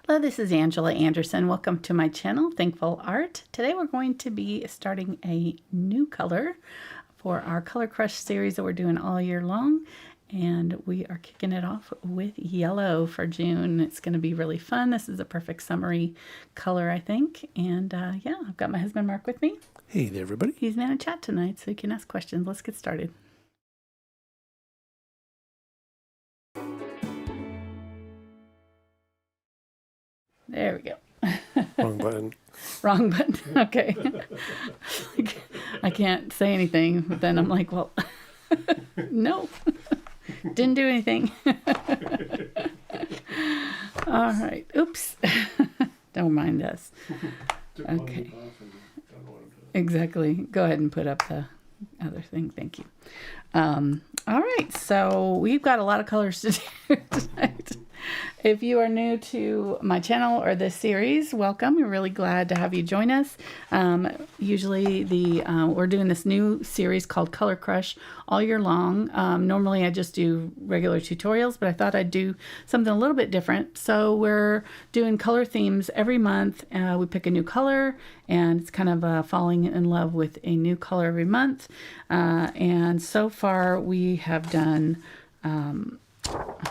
Hello, this is Angela Anderson. Welcome to my channel, Thankful Art. Today we're going to be starting a new color for our Color Crush series that we're doing all year long. And we are kicking it off with yellow for June. It's going to be really fun. This is a perfect summery color, I think. And yeah, I've got my husband Mark with me. Hey there, everybody. He's going to chat tonight, so you can ask questions. Let's get started. There we go. Wrong button. Wrong button. Okay. I can't say anything, but then I'm like, well, no, didn't do anything. All right. Oops. Don't mind us. Okay. Exactly. Go ahead and put up the other thing. Thank you. All right. So we've got a lot of colors to do tonight. If you are new to my channel or this series, welcome. We're really glad to have you join us. Usually we're doing this new series called Color Crush all year long. Normally I just do regular tutorials, but I thought I'd do something a little bit different. So we're doing color themes every month. We pick a new color, and it's kind of falling in love with a new color every month. And so far we have done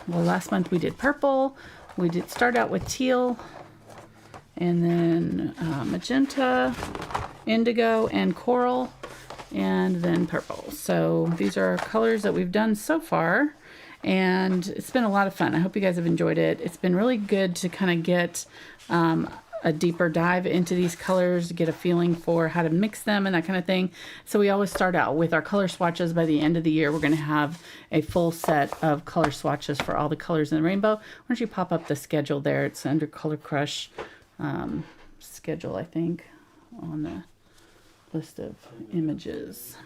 well, last month we did purple. We did start out with teal, and then magenta, indigo, and coral, and then purple. So these are colors that we've done so far, and it's been a lot of fun. I hope you guys have enjoyed it. It's been really good to kind of get a deeper dive into these colors, to get a feeling for how to mix them and that kind of thing. So we always start out with our color swatches. By the end of the year, we're going to have a full set of color swatches for all the colors in the rainbow. Why don't you pop up the schedule there? It's under Color Crush schedule, I think, on the list of images.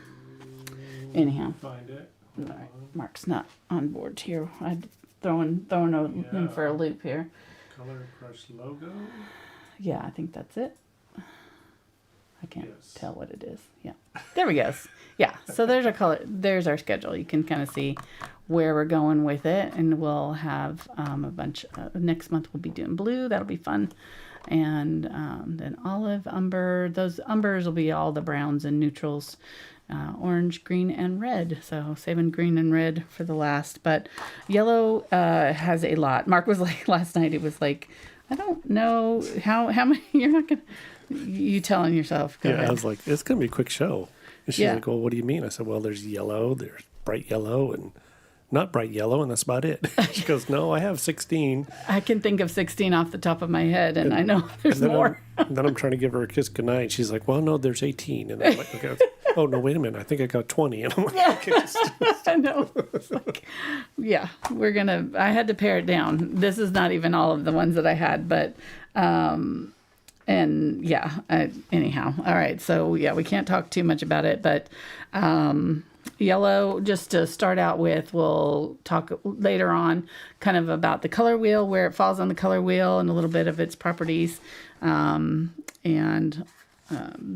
Anyhow, Find it. all right, Mark's not on board here. I'm throwing him for a loop here. Color Crush logo. Yeah, I think that's it. I can't tell what it is. Yeah, there we go. Yeah, so there's our color. There's our schedule. You can kind of see where we're going with it, and we'll have a bunch. Next month we'll be doing blue. That'll be fun, and then olive, umber. Those umbers will be all the browns and neutrals. Orange, green, and red. So saving green and red for the last. But yellow has a lot. Mark was like last night. He was like, I don't know how many. You're not gonna. You telling yourself? Go ahead. I was like, it's gonna be a quick show. And she's Yeah. like, well, what do you mean? I said, well, there's yellow, there's bright yellow, and not bright yellow, and that's about it. She goes, no, I have 16. I can think of 16 off the top of my head, and I know there's more. And then I'm trying to give her a kiss goodnight. She's like, well, no, there's 18. And I'm like, okay. Oh, no, wait a minute. I think I got 20. And I'm like, okay, I know. It's like, yeah, I had to pare it down. This is not even all of the ones that I had, but, and yeah, anyhow. All right. So yeah, we can't talk too much about it, but, yellow, just to start out with, we'll talk later on kind of about the color wheel, where it falls on the color wheel, and a little bit of its properties.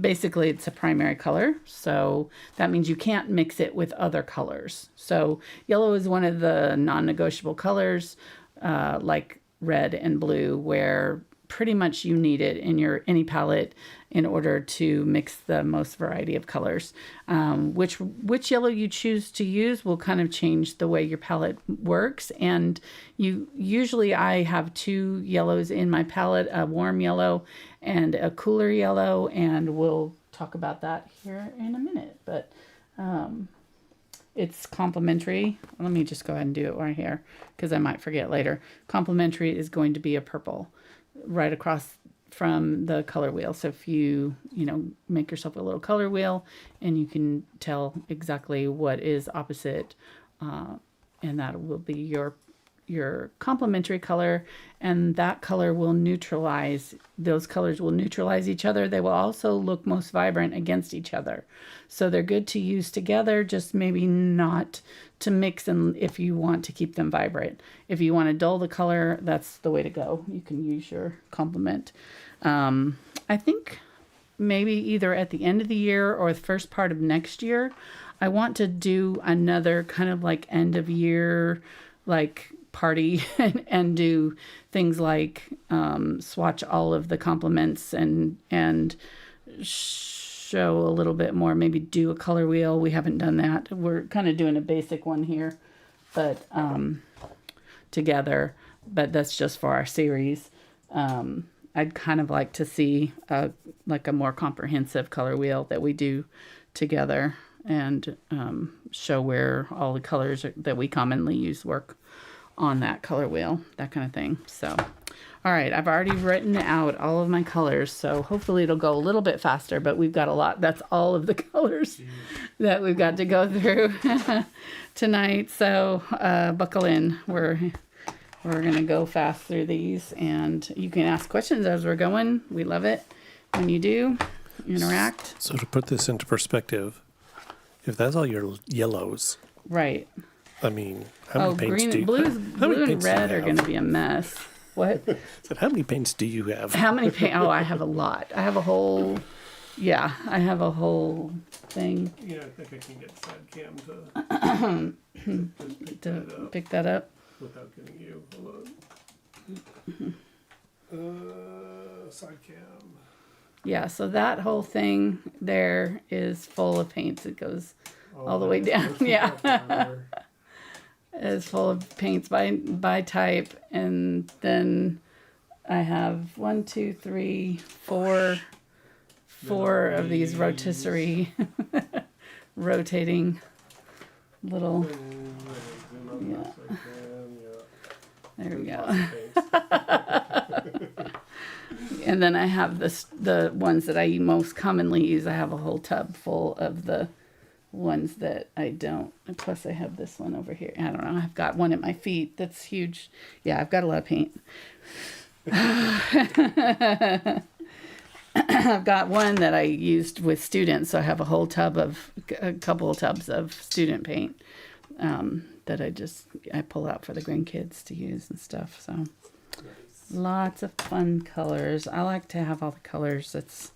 Basically it's a primary color, so that means you can't mix it with other colors. So yellow is one of the non-negotiable colors, like red and blue, where pretty much you need it in any palette in order to mix the most variety of colors. Which yellow you choose to use will kind of change the way your palette works. And usually I have two yellows in my palette, a warm yellow and a cooler yellow, and we'll talk about that here in a minute. But it's complementary. Let me just go ahead and do it right here, because I might forget later. Complementary is going to be a purple right across from the color wheel. So if you make yourself a little color wheel, and you can tell exactly what is opposite, and that will be your complementary color, and that color will neutralize, those colors will neutralize each other. They will also look most vibrant against each other. So they're good to use together, just maybe not to mix them if you want to keep them vibrant. If you want to dull the color, that's the way to go. You can use your complement. I think maybe either at the end of the year or the first part of next year, I want to do another kind of like end of year, like party and do things like swatch all of the complements and show a little bit more, maybe do a color wheel. We haven't done that. We're kind of doing a basic one here, but together, but that's just for our series. I'd kind of like to see like a more comprehensive color wheel that we do together and show where all the colors that we commonly use work on that color wheel, that kind of thing. So, all right, I've already written out all of my colors, so hopefully it'll go a little bit faster, but we've got a lot. That's all of the colors that we've got to go through tonight. So buckle in. We're going to go fast through these, and you can ask questions as we're going. We love it when you do interact. So to put this into perspective, if that's all your yellows, right? I mean, how many paints green, do you blue and red are going to be a mess. What? So how many paints do you have? How many paint? Oh, I have a lot. I have a whole. Yeah, I have a whole thing Yeah, I think I can get side cam to pick that up. without getting you. Hold on. Side cam. Yeah, so that whole thing there is full of paints. It goes all the way down. Yeah. It's full of paints by type, and then I have 1, 2, 3, 4 of these rotisserie rotating little. Yeah. There we go. And then I have the ones that I most commonly use. I have a whole tub full of the ones that I don't. Plus I have this one over here. I don't know. I've got one at my feet that's huge. Yeah, I've got a lot of paint. I've got one that I used with students. So I have a whole tub of, a couple of tubs of student paint that I pull out for the grandkids to use and stuff. So lots of fun colors. I like to have all the colors. It's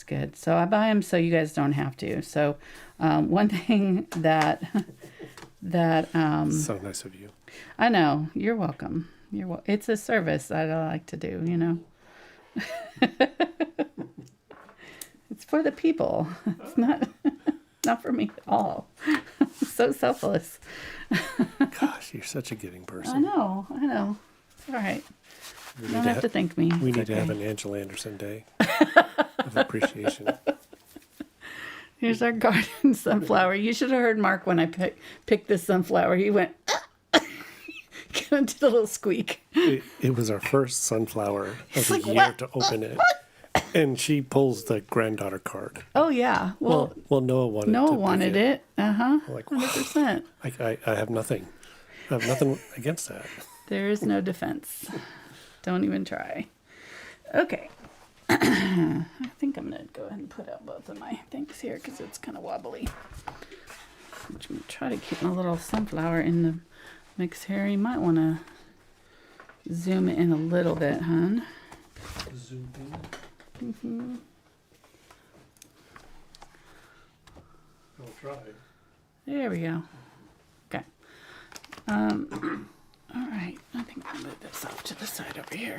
good. So I buy them so you guys don't have to. So one thing that So nice of you. I know, you're welcome. It's a service that I like to do, you know. It's for the people. It's not for me at all. So selfless. Gosh, you're such a giving person. I know. All right. You don't have to thank me. We It's need to okay. have an Angela Anderson day of appreciation. Here's our garden sunflower. You should have heard Mark when I picked this sunflower. He went, kind of did a little squeak. It was our first sunflower of the like, year what? to open it. And she pulls the granddaughter card. Oh, yeah. Well, Noah wanted it. Uh-huh. I'm like, 100%. I have nothing. I have nothing against that. There is no defense. Don't even try. Okay. I think I'm going to go ahead and put out both of my things here because it's kind of wobbly. I'm going to try to keep my little sunflower in the mix here. You might want to zoom in a little bit, hon. Zoom in. Mm-hmm. I'll try. There we go. Okay. All right. I think I'll move this off to the side over here.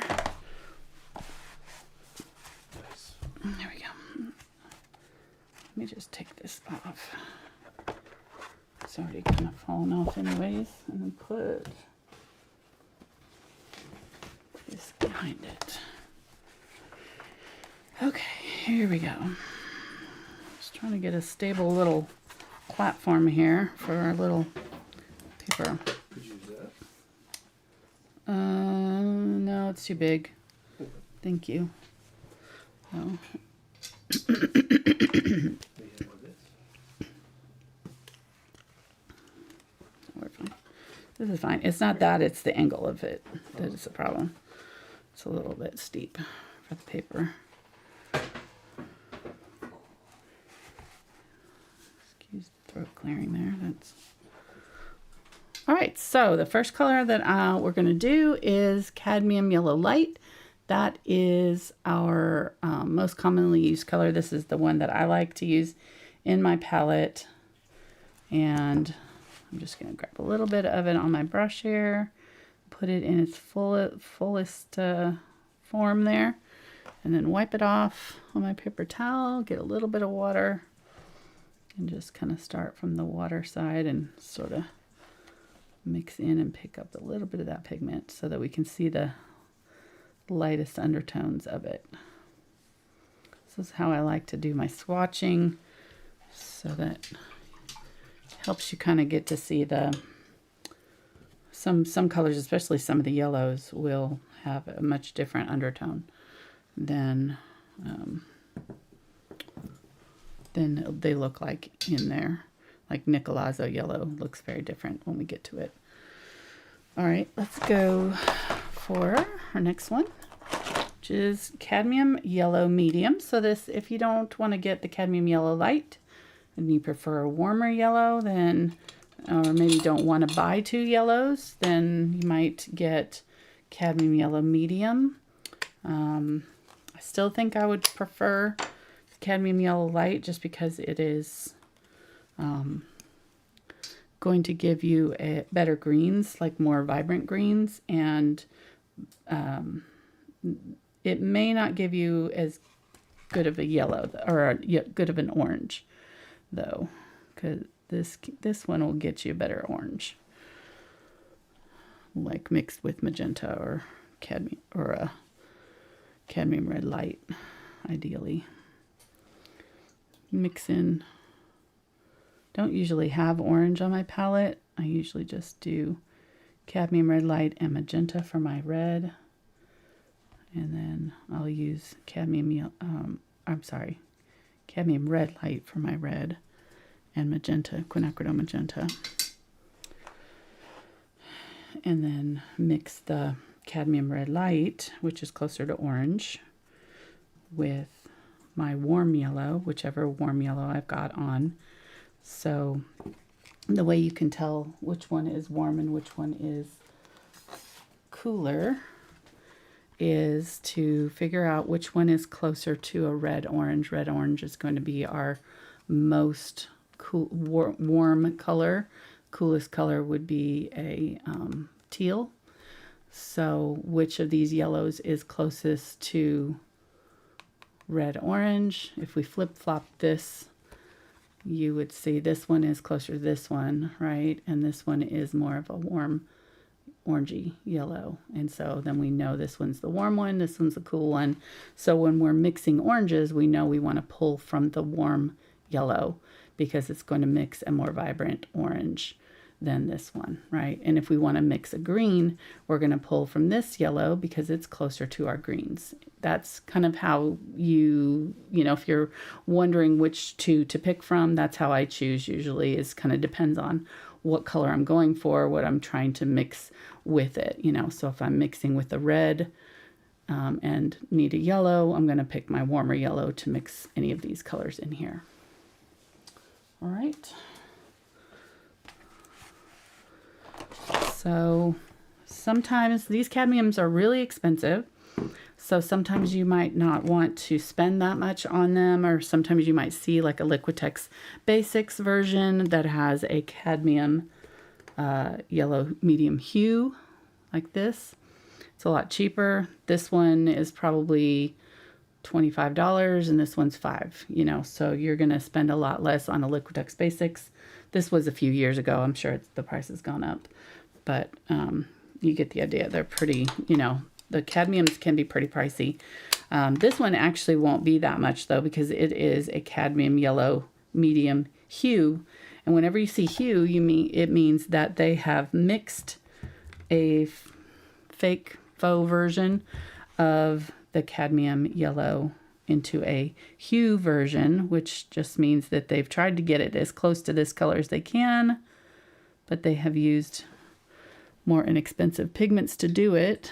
Nice. There we go. Let me just take this off. It's already kind of fallen off anyways. And then put this behind it. Okay, here we go. Just trying to get a stable little platform here for our little paper. Could you use that? No, it's too big. Thank you. No. We have one this. We're fine. This is fine. It's not that, it's the angle of it that is the problem. It's a little bit steep for the paper. Excuse the throat clearing there. That's all right. So the first color that we're going to do is Cadmium Yellow Light. That is our most commonly used color. This is the one that I like to use in my palette. And I'm just going to grab a little bit of it on my brush here. put it in its fullest form there, and then wipe it off on my paper towel, get a little bit of water, and just kind of start from the water side and sort of mix in and pick up a little bit of that pigment so that we can see the lightest undertones of it. This is how I like to do my swatching, so that helps you kind of get to see the some colors, especially some of the yellows, will have a much different undertone than they look like in there. Like Nicolazzo yellow looks very different when we get to it. All right, let's go for our next one, which is Cadmium Yellow Medium. So this, if you don't want to get the Cadmium Yellow Light and you prefer a warmer yellow, then, or maybe don't want to buy two yellows, then you might get Cadmium Yellow Medium. I still think I would prefer Cadmium Yellow Light just because it is going to give you better greens, like more vibrant greens, and it may not give you as good of a yellow or good of an orange, though, because this one will get you a better orange, like mixed with magenta or cadmium or a cadmium red light, ideally. Mix in. Don't usually have orange on my palette. I usually just do cadmium red light and magenta for my red, and then I'll use cadmium red light for my red, and magenta, Quinacridone Magenta, and then mix the cadmium red light, which is closer to orange, with my warm yellow, whichever warm yellow I've got on. So the way you can tell which one is warm and which one is cooler is to figure out which one is closer to a red orange. Red orange is going to be our most cool, warm color. Coolest color would be a teal. So which of these yellows is closest to red orange? If we flip flop this, you would see this one is closer to this one, right? And this one is more of a warm orangey yellow. And so then we know this one's the warm one, this one's the cool one. So when we're mixing oranges, we know we want to pull from the warm yellow because it's going to mix a more vibrant orange than this one, right? And if we want to mix a green, we're going to pull from this yellow because it's closer to our greens. That's kind of how you know, if you're wondering which two to pick from, that's how I choose usually. Is kind of depends on what color I'm going for, what I'm trying to mix with it, you know. So if I'm mixing with a red and need a yellow, I'm going to pick my warmer yellow to mix any of these colors in here. All right. So sometimes these cadmiums are really expensive. So sometimes you might not want to spend that much on them, or sometimes you might see like a Liquitex Basics version that has a cadmium yellow medium hue like this. It's a lot cheaper. This one is probably $25 and this one's $5, you know, so you're going to spend a lot less on a Liquitex Basics. This was a few years ago. I'm sure the price has gone up, but you get the idea. They're pretty, you know, the cadmiums can be pretty pricey. This one actually won't be that much though, because it is a cadmium yellow medium hue. And whenever you see hue, it means that they have mixed a faux version of the cadmium yellow into a hue version, which just means that they've tried to get it as close to this color as they can, but they have used more inexpensive pigments to do it,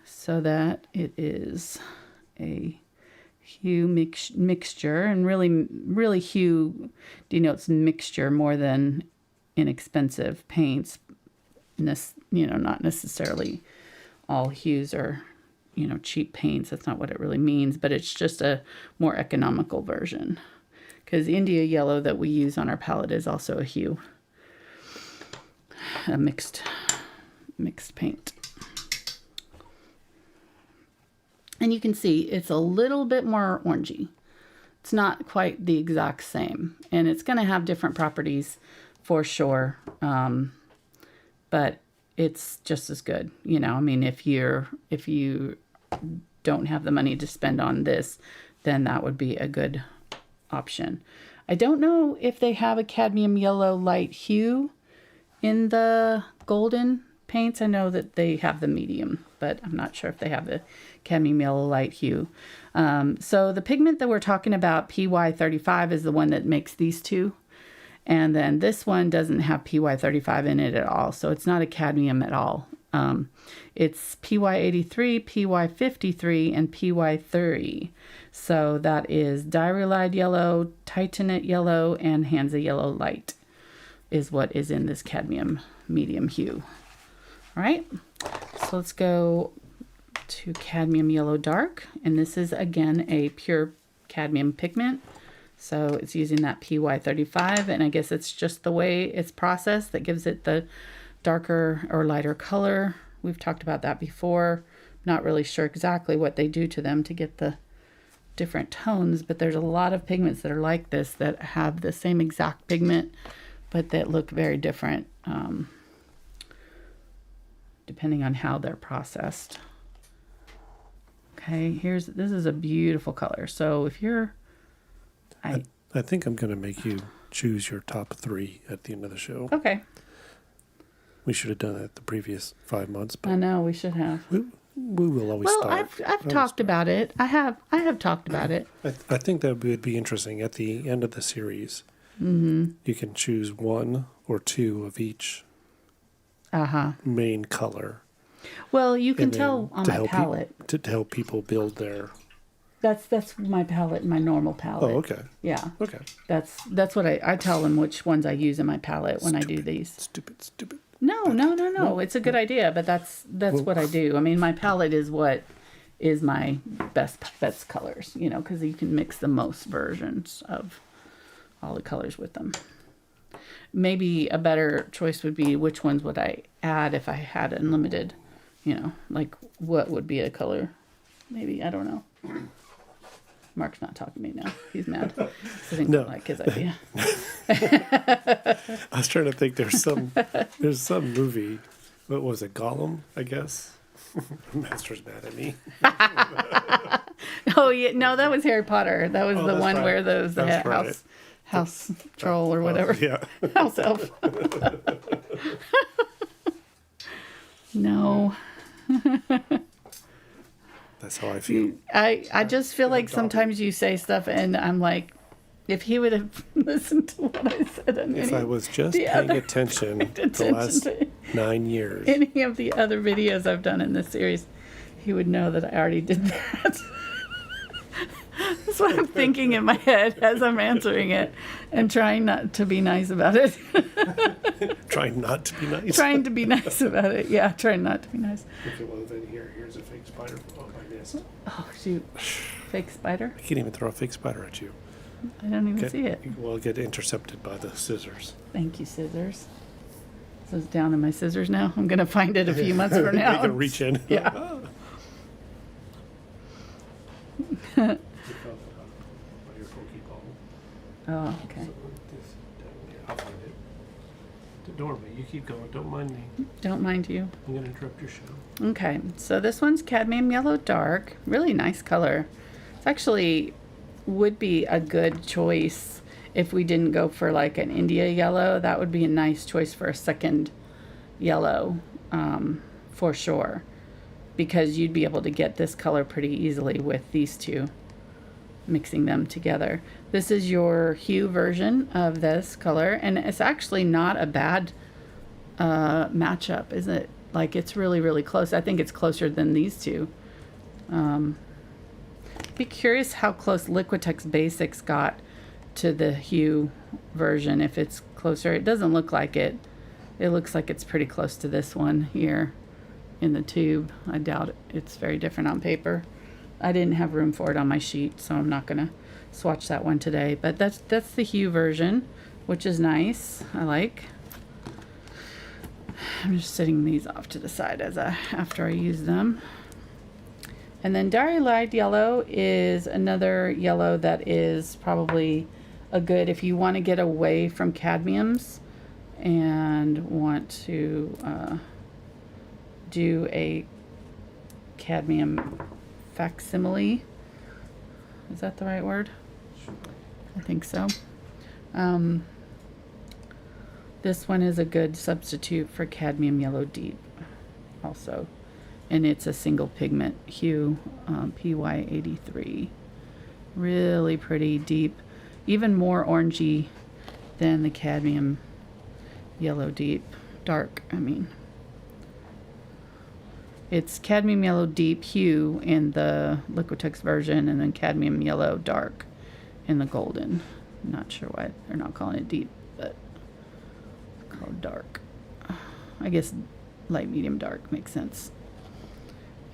so that it is a hue mixture. And really hue denotes mixture more than inexpensive paints. You know, not necessarily all hues are, you know, cheap paints. That's not what it really means, but it's just a more economical version, because India yellow that we use on our palette is also a hue, a mixed mixed paint. And you can see it's a little bit more orangey. It's not quite the exact same. And it's going to have different properties for sure. But it's just as good. You know, I mean, if you don't have the money to spend on this, then that would be a good option. I don't know if they have a cadmium yellow light hue in the golden paints. I know that they have the medium, but I'm not sure if they have the cadmium yellow light hue. So the pigment that we're talking about, PY35, is the one that makes these two. And then this one doesn't have PY35 in it at all. So it's not a cadmium at all. It's PY83, PY53, and PY30. So that is Diarylide Yellow, Titanate Yellow, and Hansa Yellow Light is what is in this cadmium medium hue. All right, so let's go to Cadmium Yellow Dark. And this is, again, a pure cadmium pigment. So it's using that PY35, and I guess it's just the way it's processed that gives it the darker or lighter color. We've talked about that before. Not really sure exactly what they do to them to get the different tones, but there's a lot of pigments that are like this that have the same exact pigment, but that look very different depending on how they're processed. Okay, this is a beautiful color. So if you're... I think I'm going to make you choose your top 3 at the end of the show. Okay. We should have done that the previous 5 months. But I know, we should have. we will always Well, start. I've talked about it. I have talked about it. I think that would be interesting. At the end of the series, Mm-hmm. you can choose 1 or 2 of each Uh-huh. main color. Well, you can and then tell on my palette. to help people build their... That's my palette, my normal palette. Oh, okay. Yeah. Okay. That's what I tell them which ones I use in my palette when I do these. Stupid. No. It's a good idea, but that's what I do. I mean, my palette is what is my best colors, you know, because you can mix the most versions of all the colors with them. Maybe a better choice would be which ones would I add if I had unlimited, you know, like what would be a color? Maybe, I don't know. Mark's not talking to me now. He's mad. So I didn't like his idea. I was trying to think. There's some movie. What was it? Gollum, I guess. Master's mad at me. Oh yeah, no, that was Harry Potter. That was the one where the house troll or whatever. Yeah. House elf. No. That's how I feel. I just feel like sometimes you say stuff and I'm like, if he would have listened to what I said on If I was just paying attention the last 9 years. Any of the other videos I've done in this series, he would know that I already did that. That's what I'm thinking in my head as I'm answering it and trying not to be nice about it. Trying not to be nice. Trying to be nice about it. Yeah, trying not to be nice. If it was in here, here's a fake spider. Oh, I missed. Oh, shoot. Fake spider? I can't even throw a fake spider at you. I don't even see it. We'll get intercepted by the scissors. Thank you, scissors. So it's down in my scissors now. I'm going to find it a few months from now. You can reach in. Yeah. Oh, okay. I'll find it. Don't worry, you keep going. Don't mind me. Don't mind you. I'm going to interrupt your show. Okay, so this one's Cadmium Yellow Dark. Really nice color. It's actually would be a good choice if we didn't go for like an India yellow. That would be a nice choice for a second yellow, for sure. Because you'd be able to get this color pretty easily with these two, mixing them together. This is your hue version of this color, and it's actually not a bad matchup, is it? Like, it's really, really close. I think it's closer than these two. Be curious how close Liquitex Basics got to the hue version, if it's closer. It doesn't look like it. It looks like it's pretty close to this one here in the tube. I doubt it's very different on paper. I didn't have room for it on my sheet, so I'm not gonna swatch that one today. But that's the hue version, which is nice. I like. I'm just setting these off to the side after I use them. And then Dairy Light Yellow is another yellow that is probably a good if you want to get away from cadmiums and want to do a cadmium facsimile. Is that the right word? I think so. This one is a good substitute for Cadmium Yellow Deep also. And it's a single pigment hue, PY83. Really pretty deep, even more orangey than the Cadmium Yellow Deep. Dark, I mean. It's Cadmium Yellow Deep Hue in the Liquitex version, and then Cadmium Yellow Dark in the Golden. I'm not sure why they're not calling it deep, but it's called dark. I guess light, medium, dark makes sense.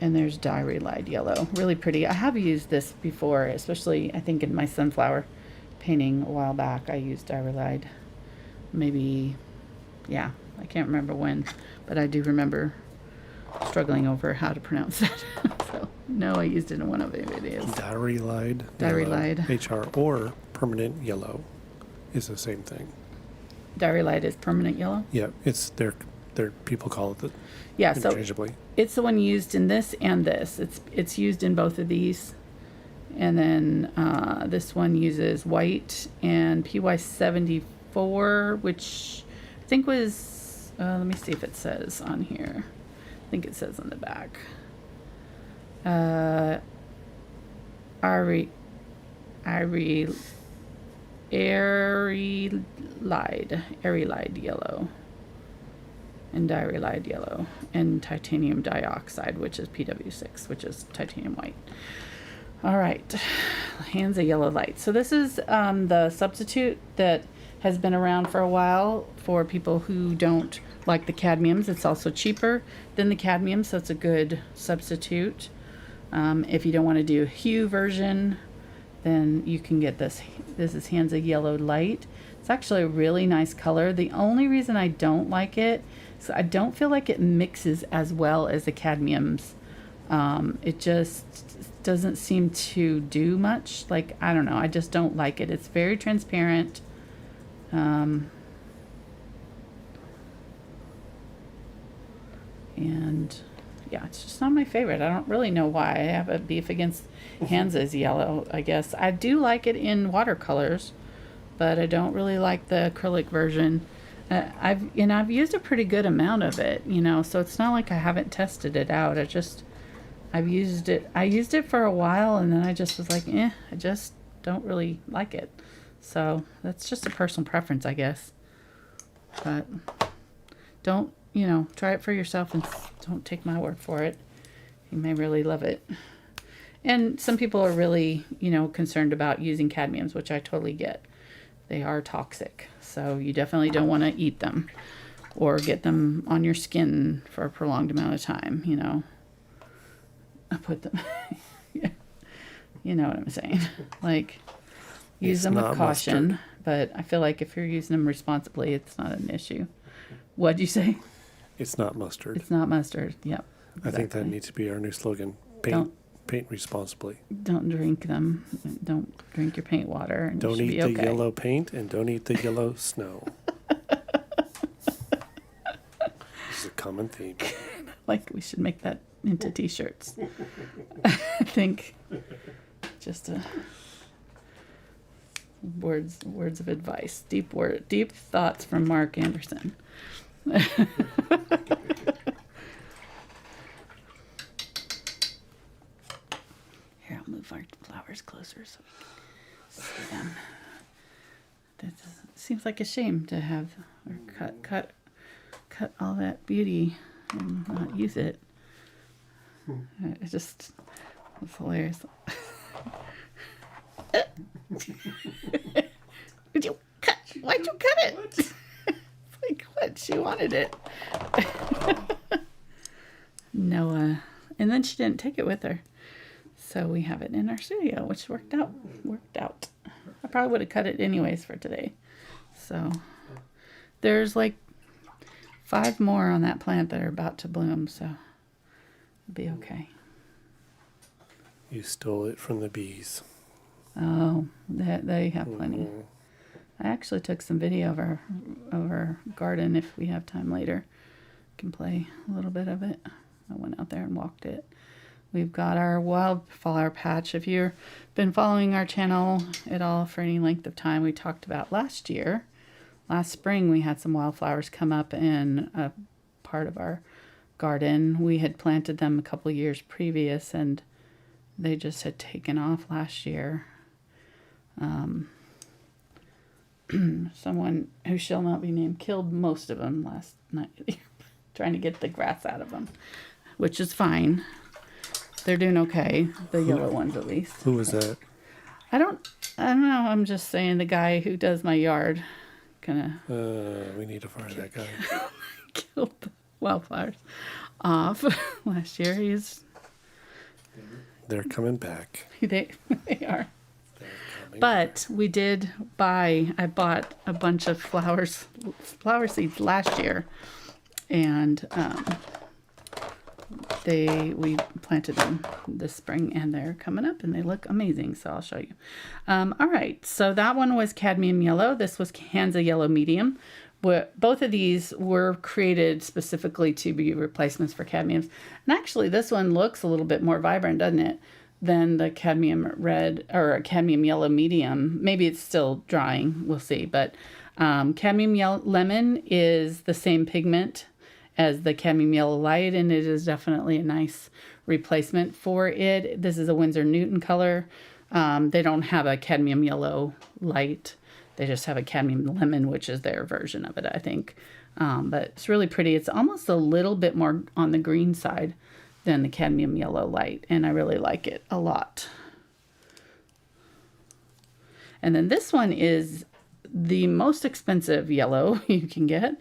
And there's Dairy Light Yellow. Really pretty. I have used this before, especially I think in my sunflower painting a while back. I used Dairy Light. Maybe, yeah, I can't remember when, but I do remember struggling over how to pronounce that. So, no, I used it in one of it. It is Dairy Light. Dairy Light. HR or permanent yellow is the same thing. Dairy Light is permanent yellow? Yeah, it's their people call it the Yeah, so interchangeably. it's the one used in this and this. It's used in both of these. And then this one uses white and PY74, which I think was, let me see if it says on here. I think it says on the back. Airy Light Yellow. And Dairy Light Yellow. And Titanium Dioxide, which is PW6, which is titanium white. All right, Hands of Yellow Light. So this is the substitute that has been around for a while for people who don't like the cadmiums. It's also cheaper than the cadmium, so it's a good substitute. If you don't want to do a hue version, then you can get this. This is Hands of Yellow Light. It's actually a really nice color. The only reason I don't like it is I don't feel like it mixes as well as the cadmiums. It just doesn't seem to do much. Like, I don't know. I just don't like it. It's very transparent. And yeah, it's just not my favorite. I don't really know why. I have a beef against Hansa's yellow, I guess. I do like it in watercolors, but I don't really like the acrylic version. I've used a pretty good amount of it, so it's not like I haven't tested it out. I've used it. I used it for a while, and then I just was like, I just don't really like it. So that's just a personal preference, I guess. But don't, try it for yourself and don't take my word for it. You may really love it. And some people are really, concerned about using cadmiums, which I totally get. They are toxic, so you definitely don't want to eat them or get them on your skin for a prolonged amount of time, I put them, yeah. You know what I'm saying. Like, use them with caution, mustard. But I feel like if you're using them responsibly, it's not an issue. What'd you say? It's not mustard. It's not mustard, yep. Exactly. I think that needs to be our new slogan. Paint responsibly. Don't drink them. Don't drink your paint water. And don't eat the yellow paint and don't eat the yellow snow. This is a common theme. Like, we should make that into t-shirts. I think just words of advice. Deep thoughts from Mark Anderson. Here, I'll move our flowers closer so we can see them. That seems like a shame to have or cut all that beauty and not use it. It just was hilarious. Why'd you cut it? It's like, what? She wanted it. No, and then she didn't take it with her. So we have it in our studio, which worked out. I probably would have cut it anyways for today. So there's like 5 more on that plant that are about to bloom, so it'll be okay. You stole it from the bees. Oh, they have plenty. Mhm. I actually took some video of our garden. If we have time later, can play a little bit of it. I went out there and walked it. We've got our wildflower patch. If you've been following our channel at all for any length of time, we talked about last spring, we had some wildflowers come up in a part of our garden. We had planted them a couple years previous, and they just had taken off last year. Someone who shall not be named killed most of them last night, trying to get the grass out of them, which is fine. They're doing okay, the yellow ones at least. Who was that? I don't know. I'm just saying the guy who does my yard kind of We need to find that guy. killed the wildflowers off last year. They're coming back. They are. They're coming. But I bought a bunch of flower seeds last year, and we planted them this spring, and they're coming up and they look amazing, so I'll show you. All right, so that one was cadmium yellow. This was Hansa yellow medium. Both of these were created specifically to be replacements for cadmiums, and actually this one looks a little bit more vibrant, doesn't it, than the cadmium red or cadmium yellow medium. Maybe it's still drying, we'll see, but cadmium yellow lemon is the same pigment as the cadmium yellow light, and it is definitely a nice replacement for it. This is a Winsor Newton color. They don't have a cadmium yellow light. They just have a cadmium lemon, which is their version of it, I think. But it's really pretty. It's almost a little bit more on the green side than the cadmium yellow light, and I really like it a lot. And then this one is the most expensive yellow you can get.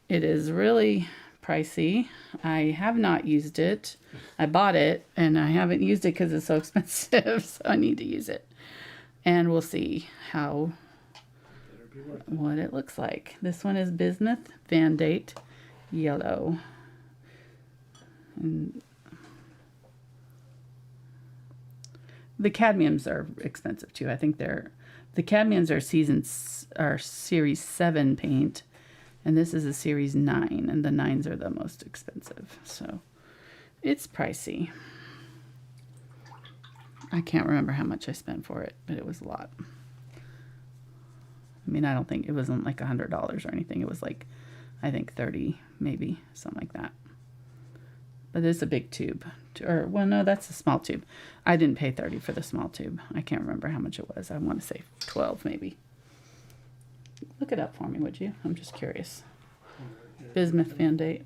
It is really pricey. I have not used it. I bought it and I haven't used it because it's so expensive, so I need to use it. And we'll see what it looks like. This one is Bismuth Vandate Yellow. And the cadmiums are expensive too. I think the cadmiums are series 7 paint. And this is a series 9, and the 9s are the most expensive. So it's pricey. I can't remember how much I spent for it, but it was a lot. I mean, I don't think it wasn't like $100 or anything. It was like, I think 30, maybe, something like that. But it's a big tube. Or, well, no, that's a small tube. I didn't pay 30 for the small tube. I can't remember how much it was. I want to say 12, maybe. Look it up for me, would you? I'm just curious. Bismuth Vandate.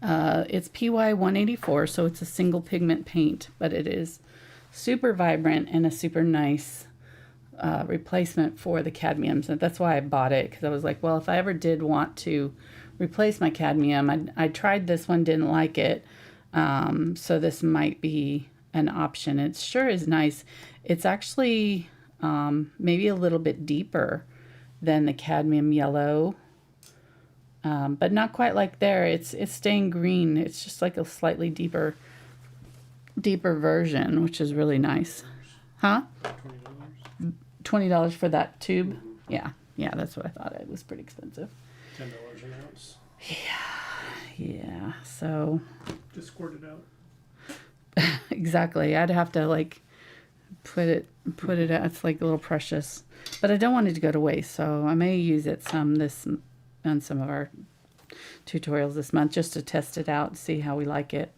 It's PY 184, so it's a single pigment paint, but it is super vibrant and a super nice replacement for the cadmiums. And that's why I bought it, because I was like, well, if I ever did want to replace my cadmium, I tried this one, didn't like it, so this might be an option. It sure is nice. It's actually maybe a little bit deeper than the cadmium yellow, but not quite like there. It's staying green. It's just like a slightly deeper version, which is really nice. Huh? $20 for that tube? Yeah, that's what I thought. It was pretty expensive. $10 an ounce. Yeah. So Just squirt it out. exactly. I'd have to like put it out. It's like a little precious, but I don't want it to go to waste, so I may use it on some of our tutorials this month, just to test it out, see how we like it,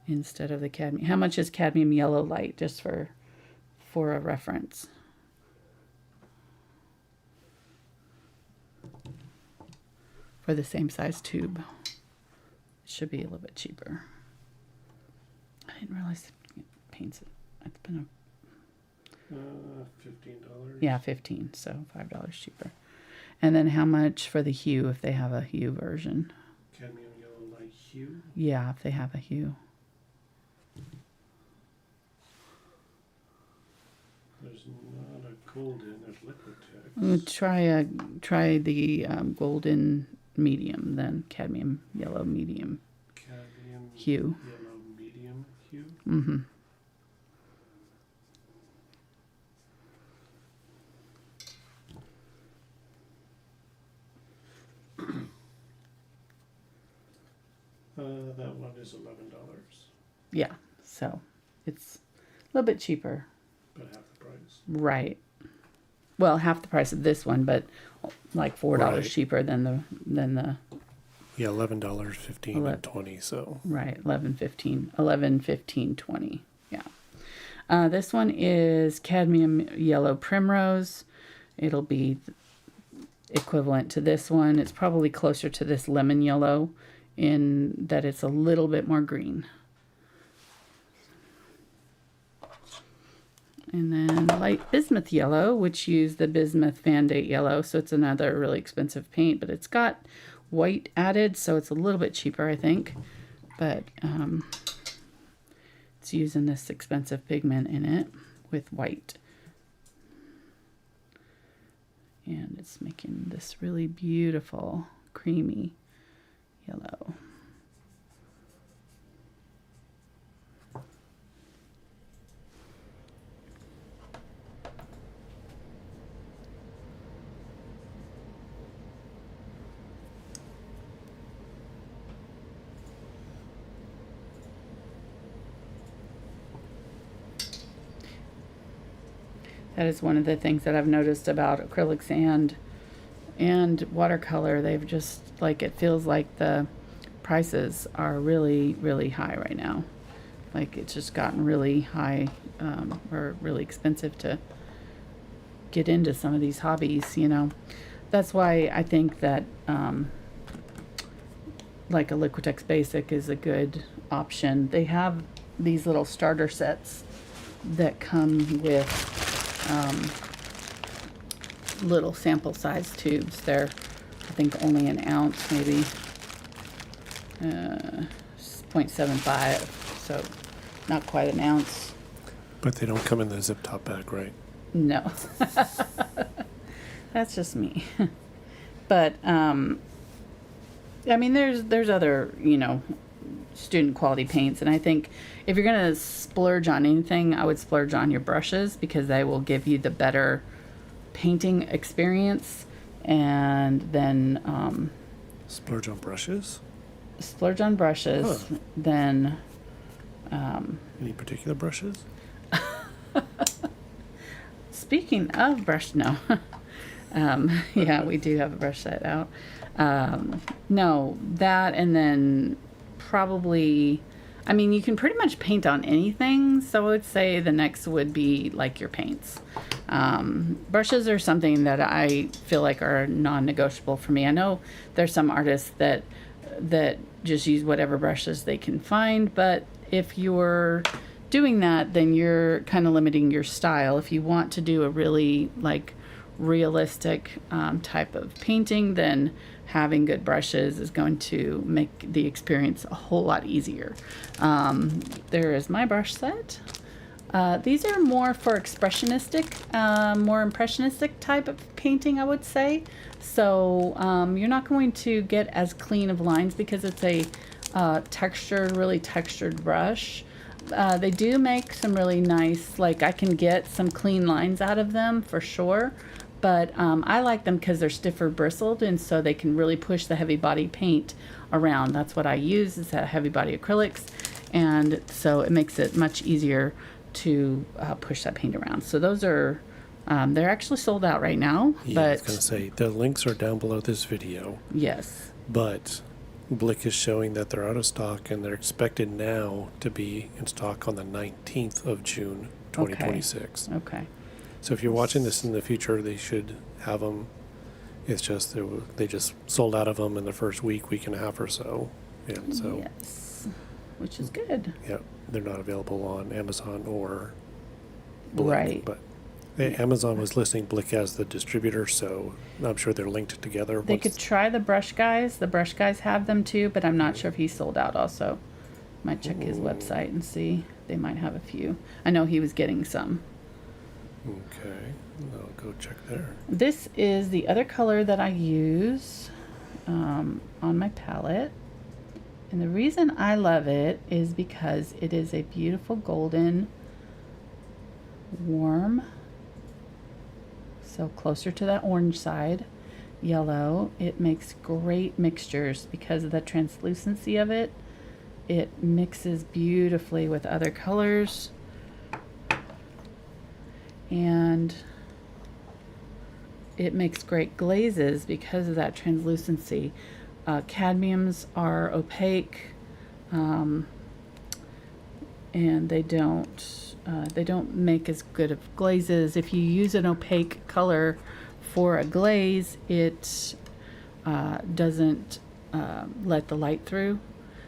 instead of the cadmium. How much is cadmium yellow light, just for a reference? For the same size tube. It should be a little bit cheaper. I didn't realize it paints it. It's been $15. yeah, 15, so $5 cheaper. And then how much for the hue, if they have a hue version? Cadmium yellow light hue. Yeah, if they have a hue. There's not a golden, there's liquid text. Try the golden medium, then cadmium yellow medium Cadmium hue. yellow medium hue. Mm-hmm. That one is $11, Yeah, so it's a little bit cheaper. but half the price. Right. Well, half the price of this one, but like $4 Right. cheaper than the Yeah, $11, 15, and 20. So right, 11, 15, 20. Yeah. This one is cadmium yellow primrose. It'll be equivalent to this one. It's probably closer to this lemon yellow in that it's a little bit more green. And then light bismuth yellow, which used the bismuth Van Date yellow. So it's another really expensive paint, but it's got white added, so it's a little bit cheaper, I think. But it's using this expensive pigment in it with white. And it's making this really beautiful, creamy yellow. That is one of the things that I've noticed about acrylics and watercolor. They've just, like, it feels like the prices are really, really high right now. Like, it's just gotten really high, or really expensive to get into some of these hobbies, you know. That's why I think that, like, a Liquitex Basic is a good option. They have these little starter sets that come with little sample size tubes. They're, I think, only an ounce, maybe 0.75, so not quite an ounce. but they don't come in the zip top bag, right? No. That's just me. But I mean, there's other, you know, student quality paints, and I think if you're gonna splurge on anything, I would splurge on your brushes, because they will give you the better painting experience. And then Splurge on brushes? splurge on brushes. Huh. Then Any particular brushes? speaking of brush, no. Yeah, we do have a brush set out. No, that, and then probably, I mean, you can pretty much paint on anything, so I would say the next would be like your paints. Brushes are something that I feel like are non-negotiable for me. I know there's some artists that just use whatever brushes they can find, but if you're doing that, then you're kind of limiting your style. If you want to do a really, like, realistic type of painting, then having good brushes is going to make the experience a whole lot easier. There is my brush set. These are more for expressionistic, more impressionistic type of painting, I would say. So you're not going to get as clean of lines because it's a really textured brush. They do make some really nice, like, I can get some clean lines out of them for sure. But I like them because they're stiffer bristled, and so they can really push the heavy body paint around. That's what I use, is that heavy body acrylics, and so it makes it much easier to push that paint around. So those are, they're actually sold out right now. Yeah, I was But going to say, the links are down below this video, yes, but Blick is showing that they're out of stock, and they're expected now to be in stock on the 19th of June, 2026. okay. So if you're watching this in the future, they should have them. It's just they just sold out of them in the first week and a half or so. And so, Yes, which is good. yeah, they're not available on Amazon or Blick. Right. But Amazon was listing Blick as the distributor, so I'm sure they're linked together. They could try the brush guys. The brush guys have them too, but I'm not sure if he's sold out also. Might check his website and see. They might have a few. I know he was getting some. Okay, I'll go check there. This is the other color that I use on my palette. And the reason I love it is because it is a beautiful golden, warm, so closer to that orange side, yellow. It makes great mixtures because of the translucency of it. It mixes beautifully with other colors. And it makes great glazes because of that translucency. Cadmiums are opaque, and they don't make as good of glazes. If you use an opaque color for a glaze, it doesn't let the light through,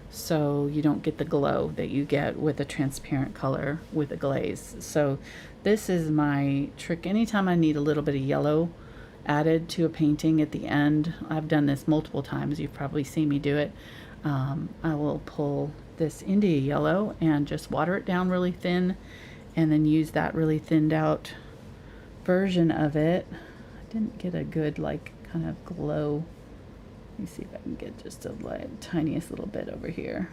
so you don't get the glow that you get with a transparent color with a glaze. So this is my trick. Anytime I need a little bit of yellow added to a painting at the end, I've done this multiple times, you've probably seen me do it, I will pull this India yellow and just water it down really thin, and then use that really thinned out version of it. I didn't get a good like kind of glow. Let me see if I can get just a tiniest little bit over here.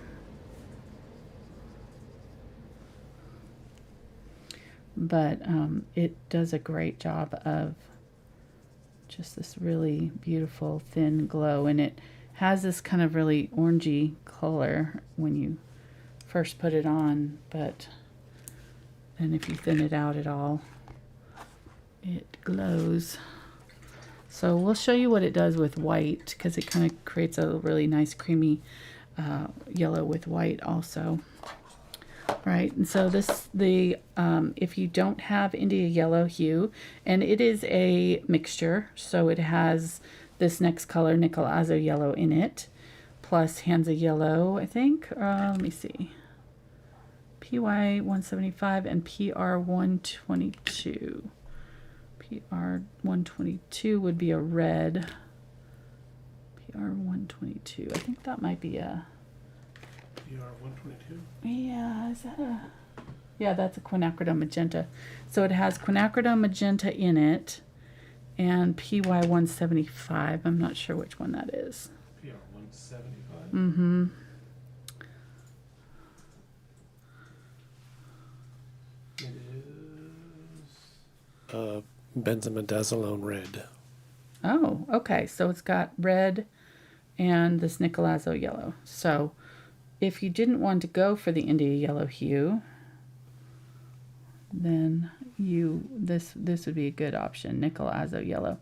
But it does a great job of just this really beautiful thin glow, and it has this kind of really orangey color when you first put it on, but then if you thin it out at all, it glows. So we'll show you what it does with white, because it kind of creates a really nice creamy yellow with white also. Right, and so this, if you don't have India Yellow Hue, and it is a mixture, so it has this next color, Nickel Azo Yellow, in it, plus Hansa Yellow, I think. Let me see. PY 175 and PR 122. PR 122 would be a red. PR 122. I think that might be a. PR 122? Yeah, is that a... Yeah, that's a Quinacridone Magenta. So it has Quinacridone Magenta in it, and PY 175. I'm not sure which one that is. PR 175? Mm-hmm. It is... Benzimidazolone red. Oh, okay. So it's got red and this Nickel Azo Yellow. So if you didn't want to go for the India Yellow Hue, then this would be a good option, Nickel Azo Yellow.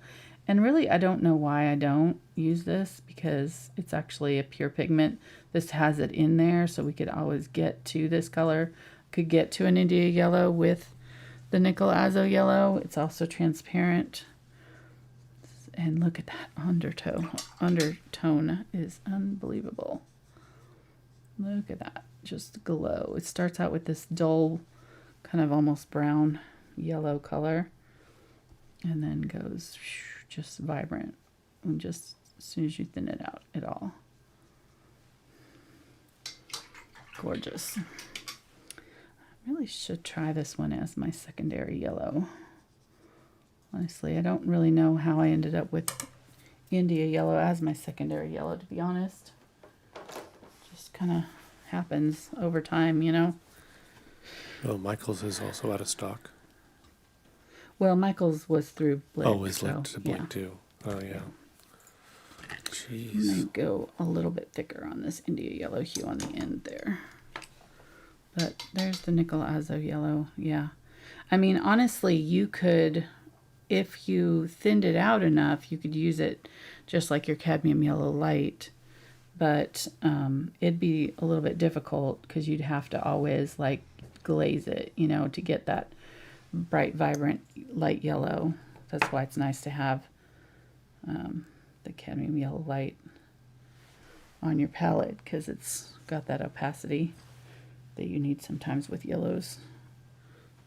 And really, I don't know why I don't use this, because it's actually a pure pigment. This has it in there, so we could always get to this color. Could get to an India Yellow with the Nickel Azo Yellow. It's also transparent. And look at that undertone. Undertone is unbelievable. Look at that, just glow. It starts out with this dull, kind of almost brown yellow color, and then goes just vibrant, and just as soon as you thin it out at all. Gorgeous. I really should try this one as my secondary yellow. Honestly, I don't really know how I ended up with India Yellow as my secondary yellow, to be honest. Kind of happens over time, you know. Oh, Michael's is also out of stock. Well, Michael's was through Blake. Oh, is linked to Blake too. Oh, yeah. Jeez. I might go a little bit thicker on this India Yellow Hue on the end there. But there's the Nickel Azo Yellow. Yeah. I mean, honestly, you could, if you thinned it out enough, you could use it just like your Cadmium Yellow Light. But it'd be a little bit difficult, because you'd have to always like glaze it, you know, to get that bright, vibrant, light yellow. That's why it's nice to have the Cadmium Yellow Light on your palette, because it's got that opacity that you need sometimes with yellows.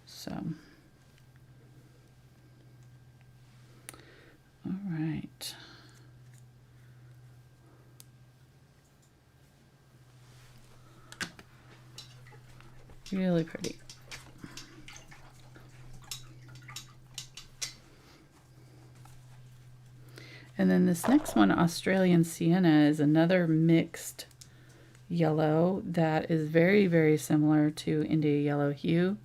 So, all right. Really pretty. And then this next one, Australian Sienna, is another mixed yellow that is very, very similar to India Yellow Hue.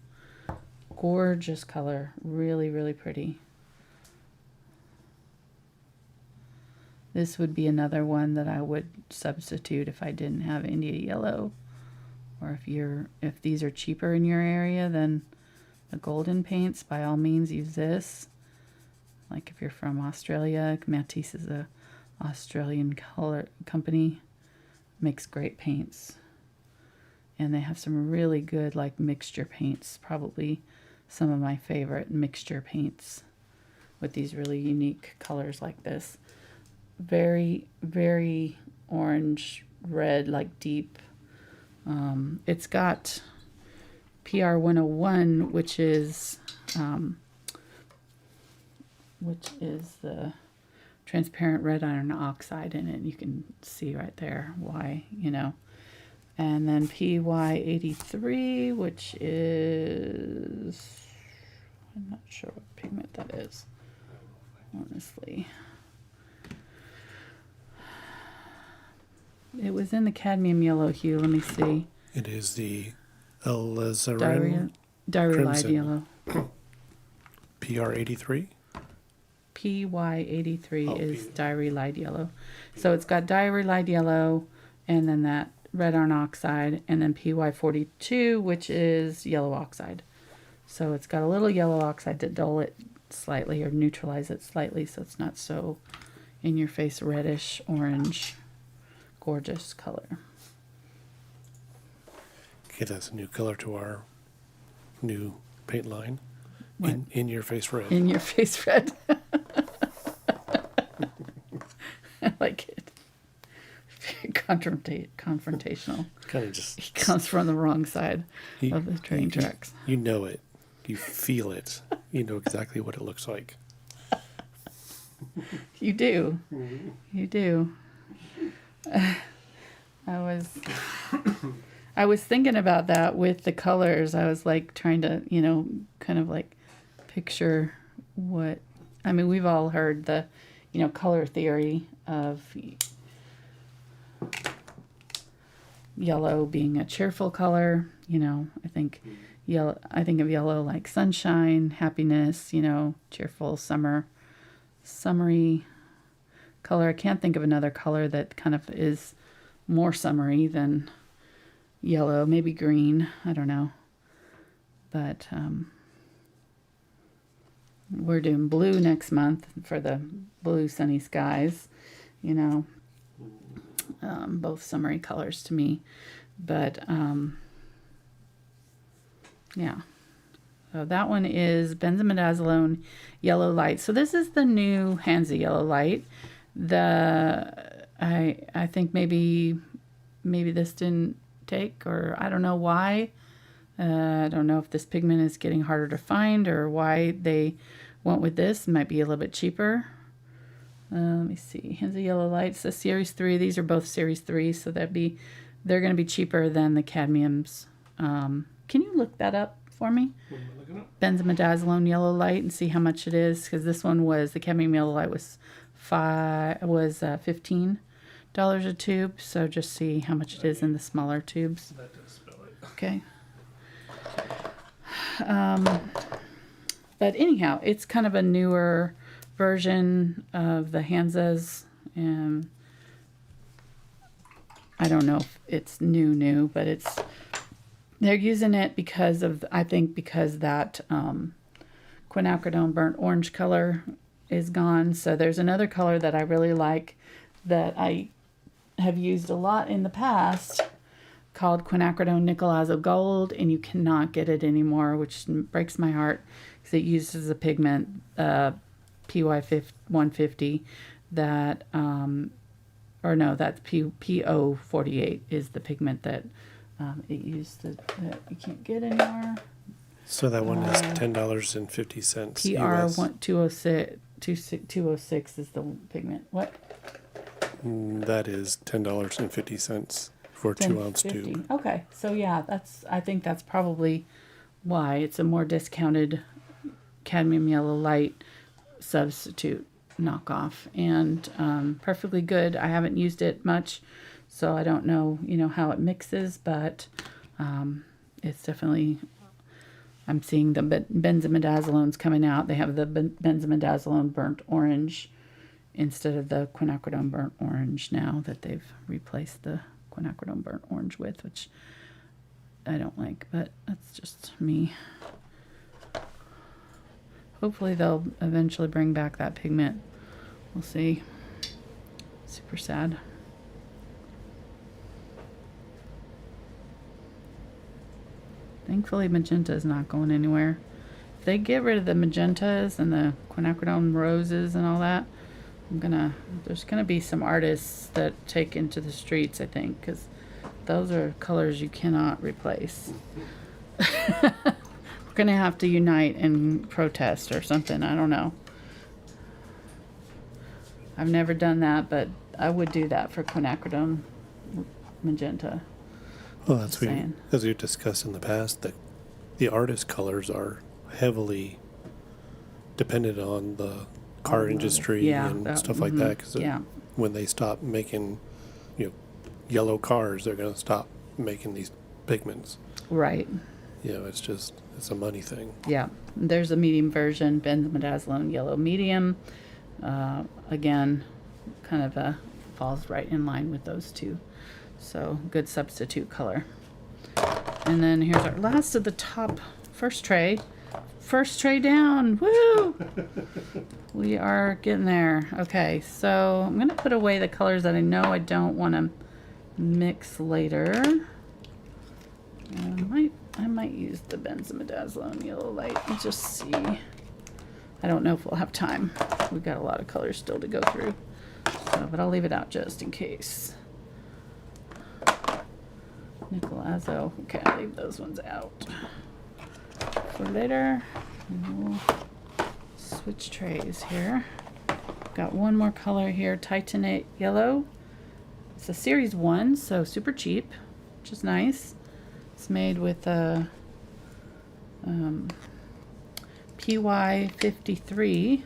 Gorgeous color. Really, really pretty. This would be another one that I would substitute if I didn't have India Yellow. Or if these are cheaper in your area than the golden paints, by all means use this. Like if you're from Australia, Matisse is a Australian color company. Makes great paints. And they have some really good like mixture paints. Probably some of my favorite mixture paints with these really unique colors like this. Very, very orange, red, like deep. It's got PR 101, which is the transparent red iron oxide in it. You can see right there why, And then PY 83, which is, I'm not sure what pigment that is, honestly. It was in the cadmium yellow hue. Let me see. It is the alizarin Diary Light crimson. Yellow. PR 83. PY 83 Oh, is P- Diary Light Yellow. So it's got Diary Light Yellow, and then that red iron oxide, and then PY 42, which is yellow oxide. So it's got a little yellow oxide to dull it slightly or neutralize it slightly, so it's not so in your face reddish orange. Gorgeous color. Okay, that's a new color to our new paint line. What? In your face red. In your face red. I like it. Very confrontational. Kind of just. He comes from the wrong side You- of the train tracks. You know it. You feel it. You know exactly what it looks like. You do. You do. I was thinking about that with the colors. I was like trying to, kind of like picture what, I mean, we've all heard the, color theory of yellow being a cheerful color. I think of yellow like sunshine, happiness, cheerful summery color. I can't think of another color that kind of is more summery than yellow. Maybe green. I don't know. But we're doing blue next month for the blue sunny skies. Both summery colors to me. But yeah. So that one is benzimidazolone Yellow Light. So this is the new Hansa Yellow Light. I think maybe this didn't take, or I don't know why. I don't know if this pigment is getting harder to find or why they went with this. It might be a little bit cheaper. Let me see. Hansa Yellow Lights, the Series 3. These are both Series 3, so they're going to be cheaper than the cadmiums. Can you look that up for me? What am I looking up? Benzimidazolone Yellow Light and see how much it is, because this one was, the cadmium yellow light was $15 a tube, so just see how much it is in the smaller tubes. That does spell it. Okay. But anyhow, it's kind of a newer version of the Hansas, and I don't know if it's new, but they're using it because that quinacridone burnt orange color is gone. So there's another color that I really like that I have used a lot in the past called Quinacridone Nickel Azo Gold, and you cannot get it anymore, which breaks my heart because it uses a pigment, PY 150, that, that's PO 48 is the pigment that it used that you can't get anymore. So that one is $10.50 PR US. 206 is the pigment. What? That is $10.50 for a 2-ounce 10.50. tube. Okay, so yeah, I think that's probably why it's a more discounted cadmium yellow light substitute knockoff, and perfectly good. I haven't used it much, so I don't know, how it mixes, but it's definitely, I'm seeing the benzimidazoles coming out. They have the benzimidazole burnt orange instead of the quinacridone burnt orange now that they've replaced the quinacridone burnt orange with, which I don't like, but that's just me. Hopefully they'll eventually bring back that pigment. We'll see. Super sad. Thankfully magenta is not going anywhere. If they get rid of the magentas and the quinacridone roses and all that, there's gonna be some artists that take into the streets, I think, because those are colors you cannot replace. We're gonna have to unite and protest or something. I don't know. I've never done that, but I would do that for quinacridone magenta. Well, Just as we've discussed in the past, the artist colors are heavily dependent on the car industry and stuff like that. Because when they stop making, yellow cars, they're going to stop making these pigments. Right. It's a money thing. Yeah. There's a medium version, benzimidazole yellow medium. Again, kind of falls right in line with those two. So good substitute color. And then here's our last of the top first tray. First tray down. Woo! We are getting there. Okay, so I'm going to put away the colors that I know I don't want to mix later. I might use the benzimidazole yellow light and just see. I don't know if we'll have time. We've got a lot of colors still to go through. So, but I'll leave it out just in case. Nickel azo. Okay, I'll leave those ones out for later. And we'll switch trays here. Got one more color here, Titanate Yellow. It's a series 1, so super cheap, which is nice. It's made with a PY53.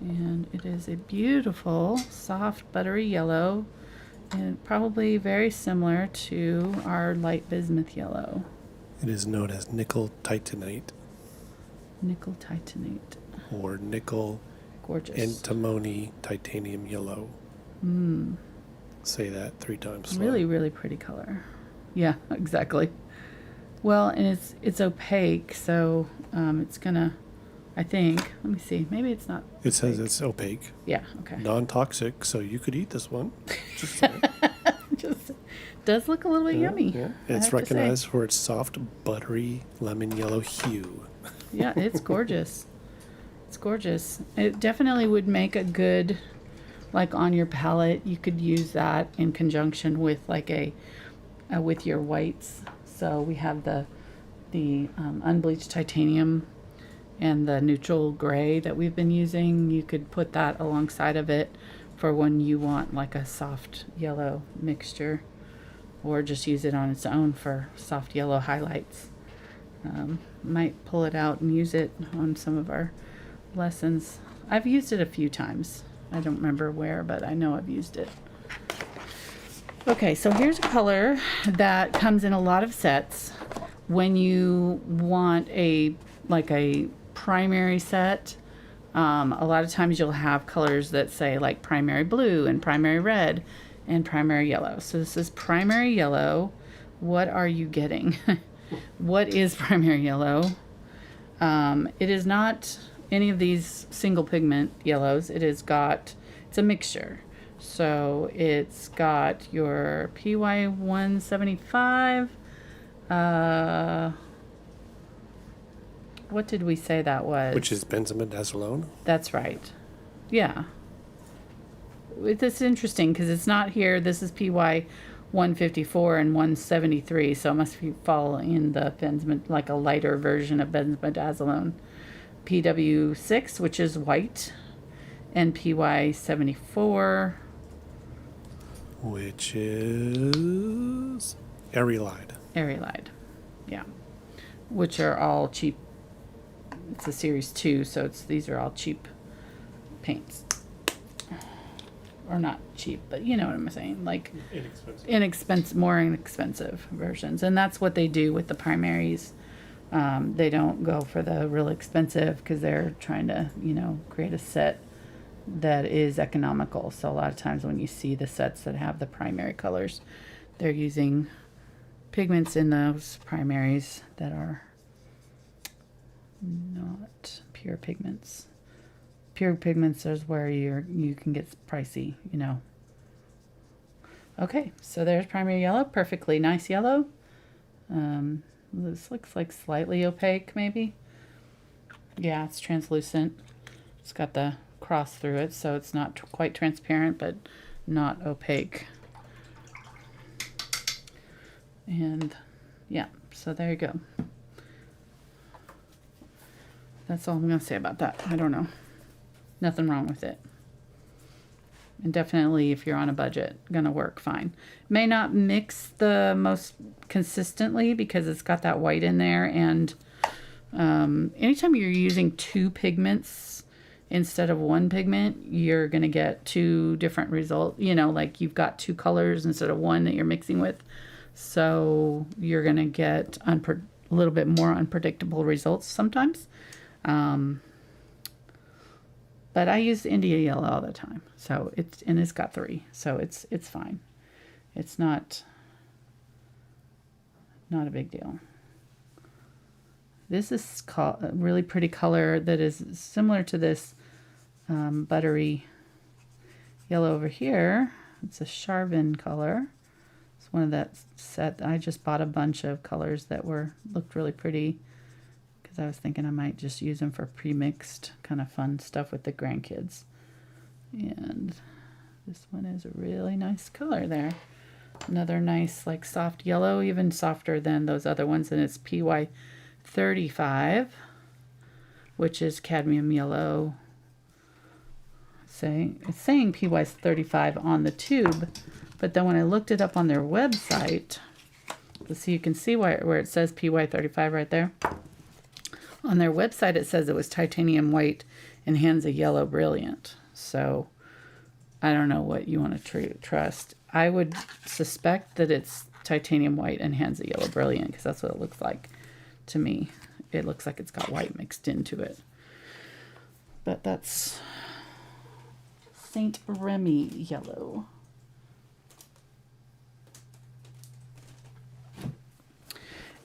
And it is a beautiful, soft, buttery yellow, and probably very similar to our light bismuth yellow. It is known as nickel titanate. Nickel titanate. Or nickel Gorgeous. antimony titanium yellow. Say that 3 times slow. Really, really pretty color. Yeah, exactly. Well, and it's opaque, so it's gonna, I think, let me see, maybe it's not. It says it's opaque. Yeah, okay. Non-toxic, so you could eat this one. Just saying. Just does look a little bit yummy. Yeah. I It's have to recognized say. for its soft, buttery, lemon yellow hue. Yeah, it's gorgeous. It's gorgeous. It definitely would make a good, like on your palette, you could use that in conjunction with like with your whites. So we have the unbleached titanium and the neutral gray that we've been using. You could put that alongside of it for when you want like a soft yellow mixture, or just use it on its own for soft yellow highlights. Might pull it out and use it on some of our lessons. I've used it a few times. I don't remember where, but I know I've used it. Okay, so here's a color that comes in a lot of sets. When you want a primary set, a lot of times you'll have colors that say like primary blue and primary red and primary yellow. So this is primary yellow. What are you getting? What is primary yellow? It is not any of these single pigment yellows. It's a mixture. So it's got your PY175. What did we say that was? Which is benzimidazole. That's right. Yeah. It's interesting because it's not here. This is PY154 and 173, so it must fall in the like a lighter version of benzimidazole. PW6, which is white, and PY74, which is Aerolide. Aerolide. Yeah. which are all cheap. It's a series 2, so these are all cheap paints. Or not cheap, but you know what I'm saying, like more inexpensive versions. And that's what they do with the primaries. They don't go for the real expensive because they're trying to, you know, create a set that is economical. So a lot of times when you see the sets that have the primary colors, they're using pigments in those primaries that are not pure pigments. Pure pigments is where you can get pricey, you know. Okay, so there's primary yellow, perfectly nice yellow. This looks like slightly opaque, maybe. Yeah, it's translucent. It's got the cross through it, so it's not quite transparent, but not opaque. And yeah, so there you go. That's all I'm going to say about that. I don't know. Nothing wrong with it. And definitely, if you're on a budget, gonna work fine. May not mix the most consistently because it's got that white in there. And anytime you're using 2 pigments instead of 1 pigment, you're gonna get 2 different results. You know, like you've got 2 colors instead of 1 that you're mixing with. So you're gonna get a little bit more unpredictable results sometimes. But I use India yellow all the time, so it's got 3, so it's fine. It's not a big deal. This is a really pretty color that is similar to this buttery yellow over here. It's a Charbon color. It's one of that set. I just bought a bunch of colors that looked really pretty. I was thinking I might just use them for pre-mixed kind of fun stuff with the grandkids. And this one is a really nice color there. Another nice like soft yellow, even softer than those other ones, and it's PY35, which is cadmium yellow. It's saying PY35 on the tube, but then when I looked it up on their website, so you can see where it says PY35 right there. On their website, it says it was titanium white and Hansa yellow brilliant. So I don't know what you want to trust. I would suspect that it's titanium white and Hansa yellow brilliant because that's what it looks like to me. It looks like it's got white mixed into it. But that's Saint Remy yellow.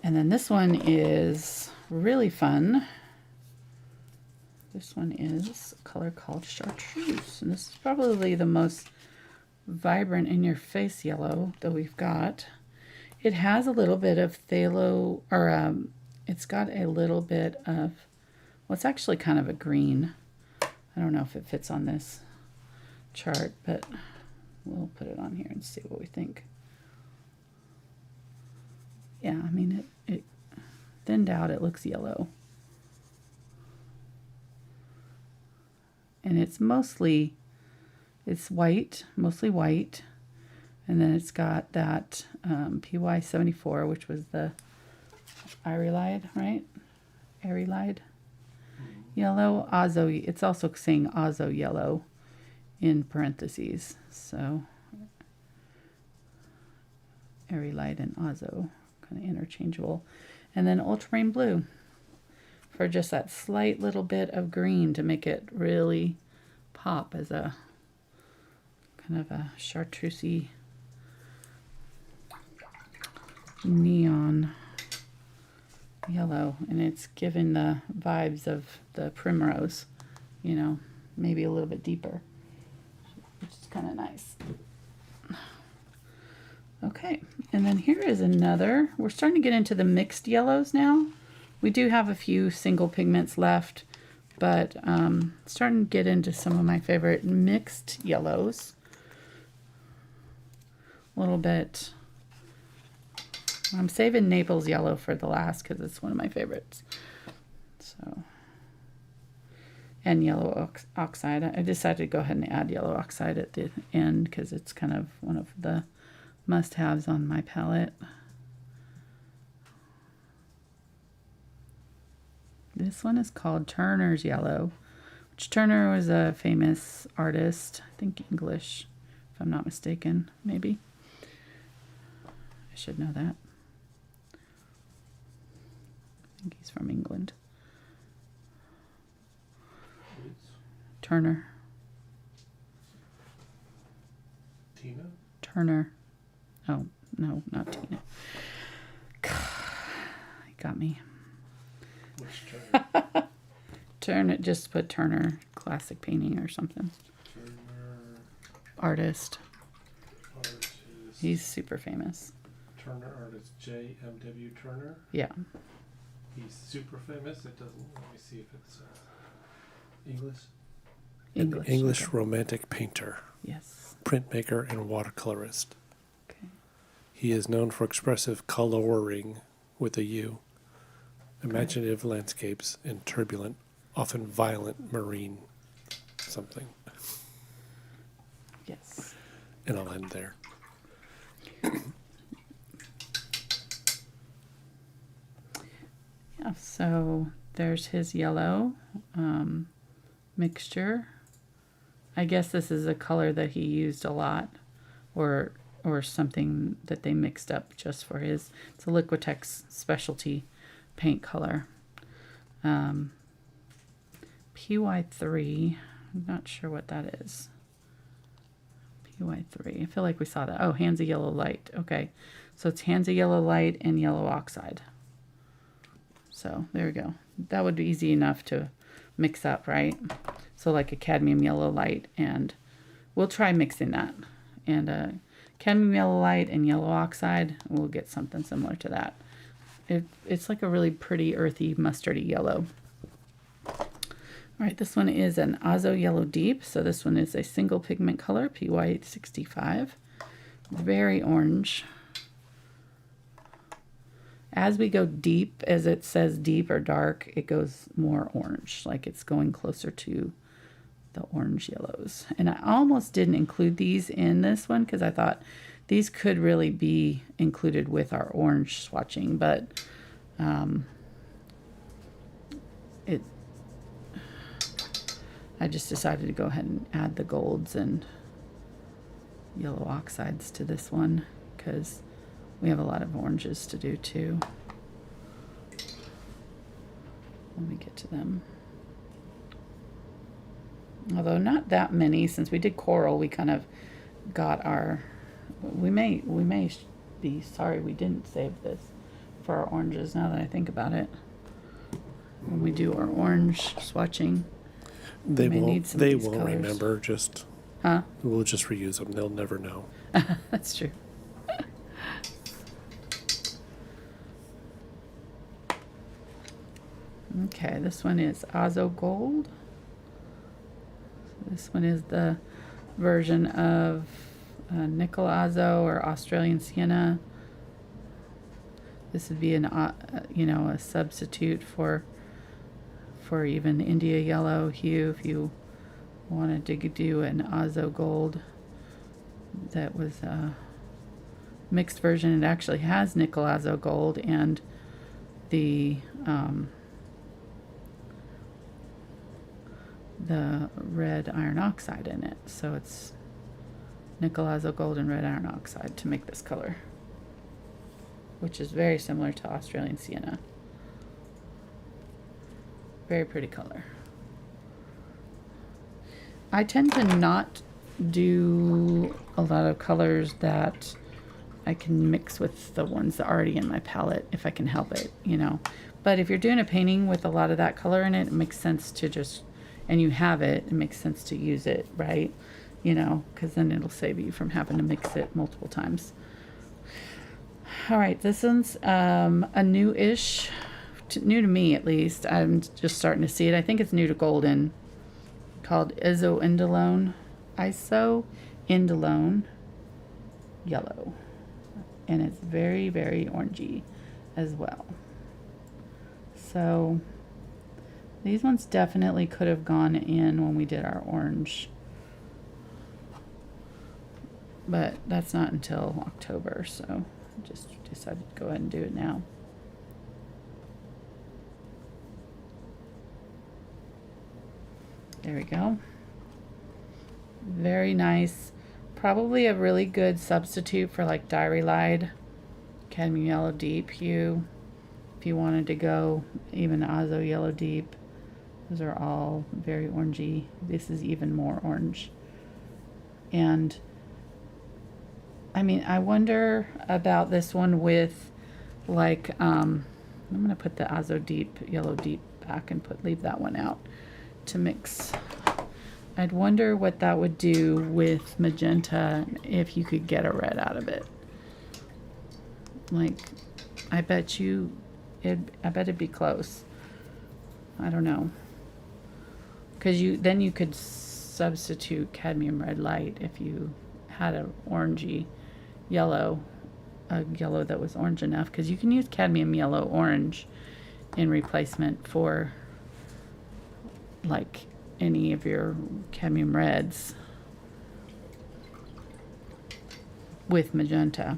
And then this one is really fun. This one is a color called Chartreuse, and this is probably the most vibrant in your face yellow that we've got. It has a little bit of phthalo, or it's got a little bit of, well, it's actually kind of a green. I don't know if it fits on this chart, but we'll put it on here and see what we think. Yeah, I mean, it thinned out, it looks yellow. And it's white, mostly white. And then it's got that PY74, which was the Irilide, right? Irilide yellow. Azo, it's also saying Azo yellow in parentheses. So Irilide and Azo, kind of interchangeable. And then Ultramarine Blue for just that slight little bit of green to make it really pop as a kind of a chartreusey neon yellow. And it's given the vibes of the primrose, you know, maybe a little bit deeper, which is kind of nice. Okay, and then here is another. We're starting to get into the mixed yellows now. We do have a few single pigments left, but starting to get into some of my favorite mixed yellows. A little bit. I'm saving Naples yellow for the last because it's one of my favorites. So, and yellow oxide. I decided to go ahead and add yellow oxide at the end because it's kind of one of the must-haves on my palette. This one is called Turner's Yellow, which Turner was a famous artist, I think English, if I'm not mistaken, maybe. I should know that. I think he's from England. Turner. Tina? Turner. Oh, no, not Tina. You got me. Which Turner? Turner, just put Turner classic painting or something. Turner. Artist. Artist. He's super famous. Turner artist J.M.W. Turner. Yeah. He's super famous. It doesn't. Let me see if it's English. English okay. romantic painter, Yes. printmaker, and watercolorist. Okay. He is known for expressive coloring with a U, imaginative landscapes, and turbulent, often violent marine something. Yes. And I'll end there. Yeah, so there's his yellow mixture. I guess this is a color that he used a lot, or something that they mixed up just for his. It's a Liquitex specialty paint color. PY3, I'm not sure what that is. PY3, I feel like we saw that. Oh, hands of yellow light. Okay, so it's hands of yellow light and yellow oxide. So there we go. That would be easy enough to mix up, right? So like a cadmium yellow light, and we'll try mixing that. And cadmium yellow light and yellow oxide, we'll get something similar to that. It's like a really pretty earthy mustardy yellow. All right, this one is an Azo Yellow Deep. So this one is a single pigment color, PY865. Very orange. As we go deep, as it says deep or dark, it goes more orange, like it's going closer to the orange yellows. And I almost didn't include these in this one because I thought these could really be included with our orange swatching, but I just decided to go ahead and add the golds and yellow oxides to this one because we have a lot of oranges to do too. Let me get to them. Although not that many, since we did coral, we kind of got our. We may be sorry we didn't save this for our oranges. Now that I think about it, when we do our orange swatching, They we may need won't. some of They these won't colors. remember. Just Huh? we'll just reuse them. They'll never know. That's true. Okay, this one is Azo Gold. This one is the version of Nickel Azo or Australian Sienna. This would be an a substitute for even India Yellow Hue if you wanted to do an Azo Gold. That was a mixed version. It actually has Nickel Azo Gold and the red iron oxide in it. So it's Nickel Azo Gold and red iron oxide to make this color, which is very similar to Australian Sienna. Very pretty color. I tend to not do a lot of colors that I can mix with the ones that are already in my palette if I can help it, But if you're doing a painting with a lot of that color in it, it makes sense to just, and you have it makes sense to use it, right? Because then it'll save you from having to mix it multiple times. All right, this one's a new-ish, new to me at least. I'm just starting to see it. I think it's new to Golden, called Isoindolone Yellow. And it's very, very orangey as well. So these ones definitely could have gone in when we did our orange. But that's not until October, so I just decided to go ahead and do it now. There we go. Very nice. Probably a really good substitute for like Diary Light, Cadmium Yellow Deep Hue. If you wanted to go even Azo Yellow Deep. Those are all very orangey. This is even more orange. And I mean, I wonder about this one with like, I'm going to put the Azo Deep, Yellow Deep back and leave that one out to mix. I'd wonder what that would do with magenta if you could get a red out of it. Like, I bet it'd be close. I don't know. Because then you could substitute Cadmium Red Light if you had a orangey yellow, a yellow that was orange enough. Because you can use Cadmium Yellow Orange in replacement for like any of your cadmium reds with magenta.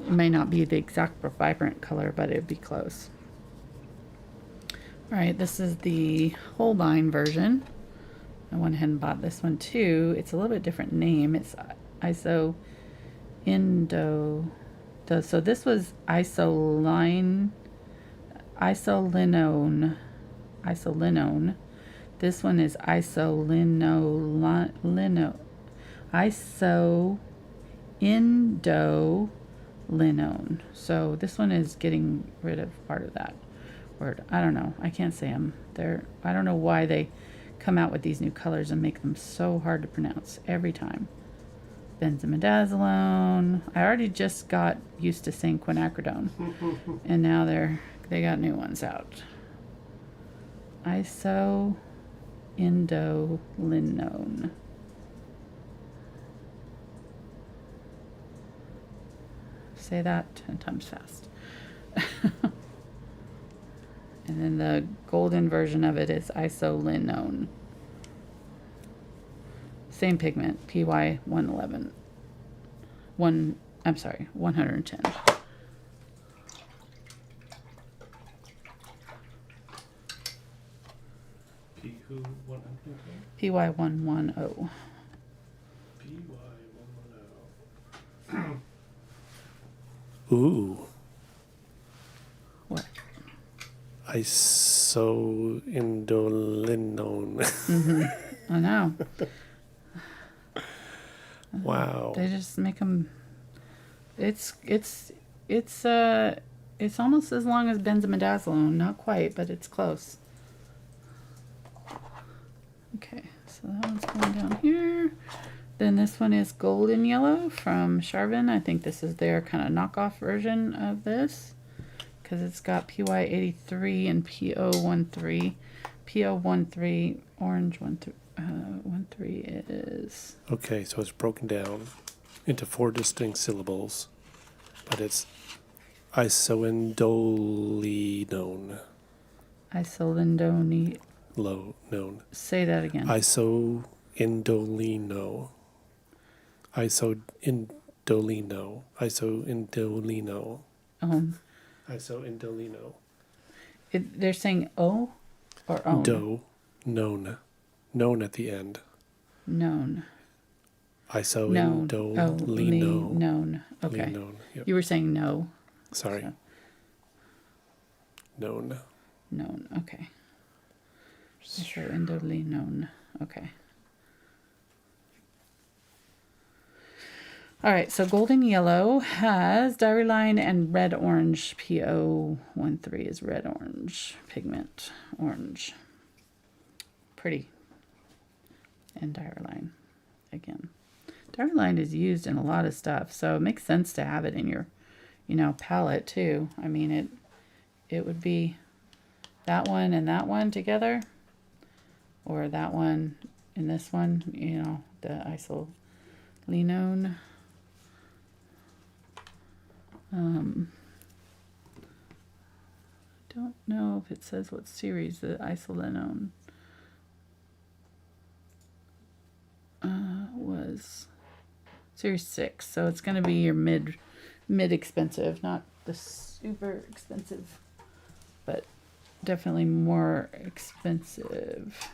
It may not be the exact vibrant color, but it'd be close. All right, this is the Holbein version. I went ahead and bought this one too. It's a little bit different name. It's isolinone. So this was isolinone. This one is isoindolinone. So this one is getting rid of part of that word. I don't know. I can't say them. I don't know why they come out with these new colors and make them so hard to pronounce every time. Benzimidazoline. I already just got used to saying quinacridone, and now they got new ones out. Isoindolinone. Say that 10 times fast. And then the golden version of it is isolinone. Same pigment, PY 111. 110. PY 110. Ooh. What? Isoindolinone. Mm-hmm. I know. Wow. They just make them. It's almost as long as benzimidazoline. Not quite, but it's close. Okay, so that one's going down here. Then this one is Golden Yellow from Charvin. I think this is their kind of knockoff version of this, because it's got PY83 and PO13. PO13 orange 13 is. Okay, so it's broken down into 4 distinct syllables, but it's isoindolinone. Isolindone. Known. Say that again. Isoindolino. Isoindolino. Isoindolino. They're saying O or own? Known at the end. Known. Isoindolino. Known. Okay. Known. Yep. You were saying no. Sorry. So. Known. Okay. Isoindolinone. Okay. All right, so Golden Yellow has Diary Line and Red Orange. PO13 is red orange pigment. Orange. Pretty. And Diary Line again. Diary Line is used in a lot of stuff, so it makes sense to have it in your, palette too. I mean, it would be that one and that one together, or that one and this one, the isolinone. Don't know if it says what series the isolinone was. Series 6, so it's going to be your mid expensive, not the super expensive, but definitely more expensive.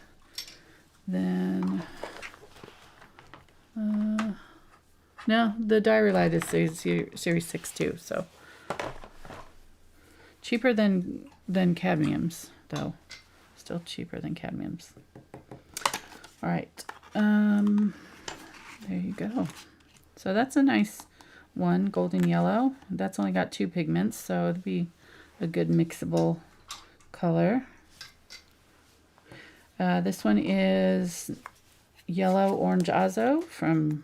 Then, no, the Diary Light is series 6 too, so cheaper than cadmiums, though. Still cheaper than cadmiums. All right, there you go. So that's a nice one, golden yellow. That's only got 2 pigments, so it'd be a good mixable color. This one is Yellow Orange Azo from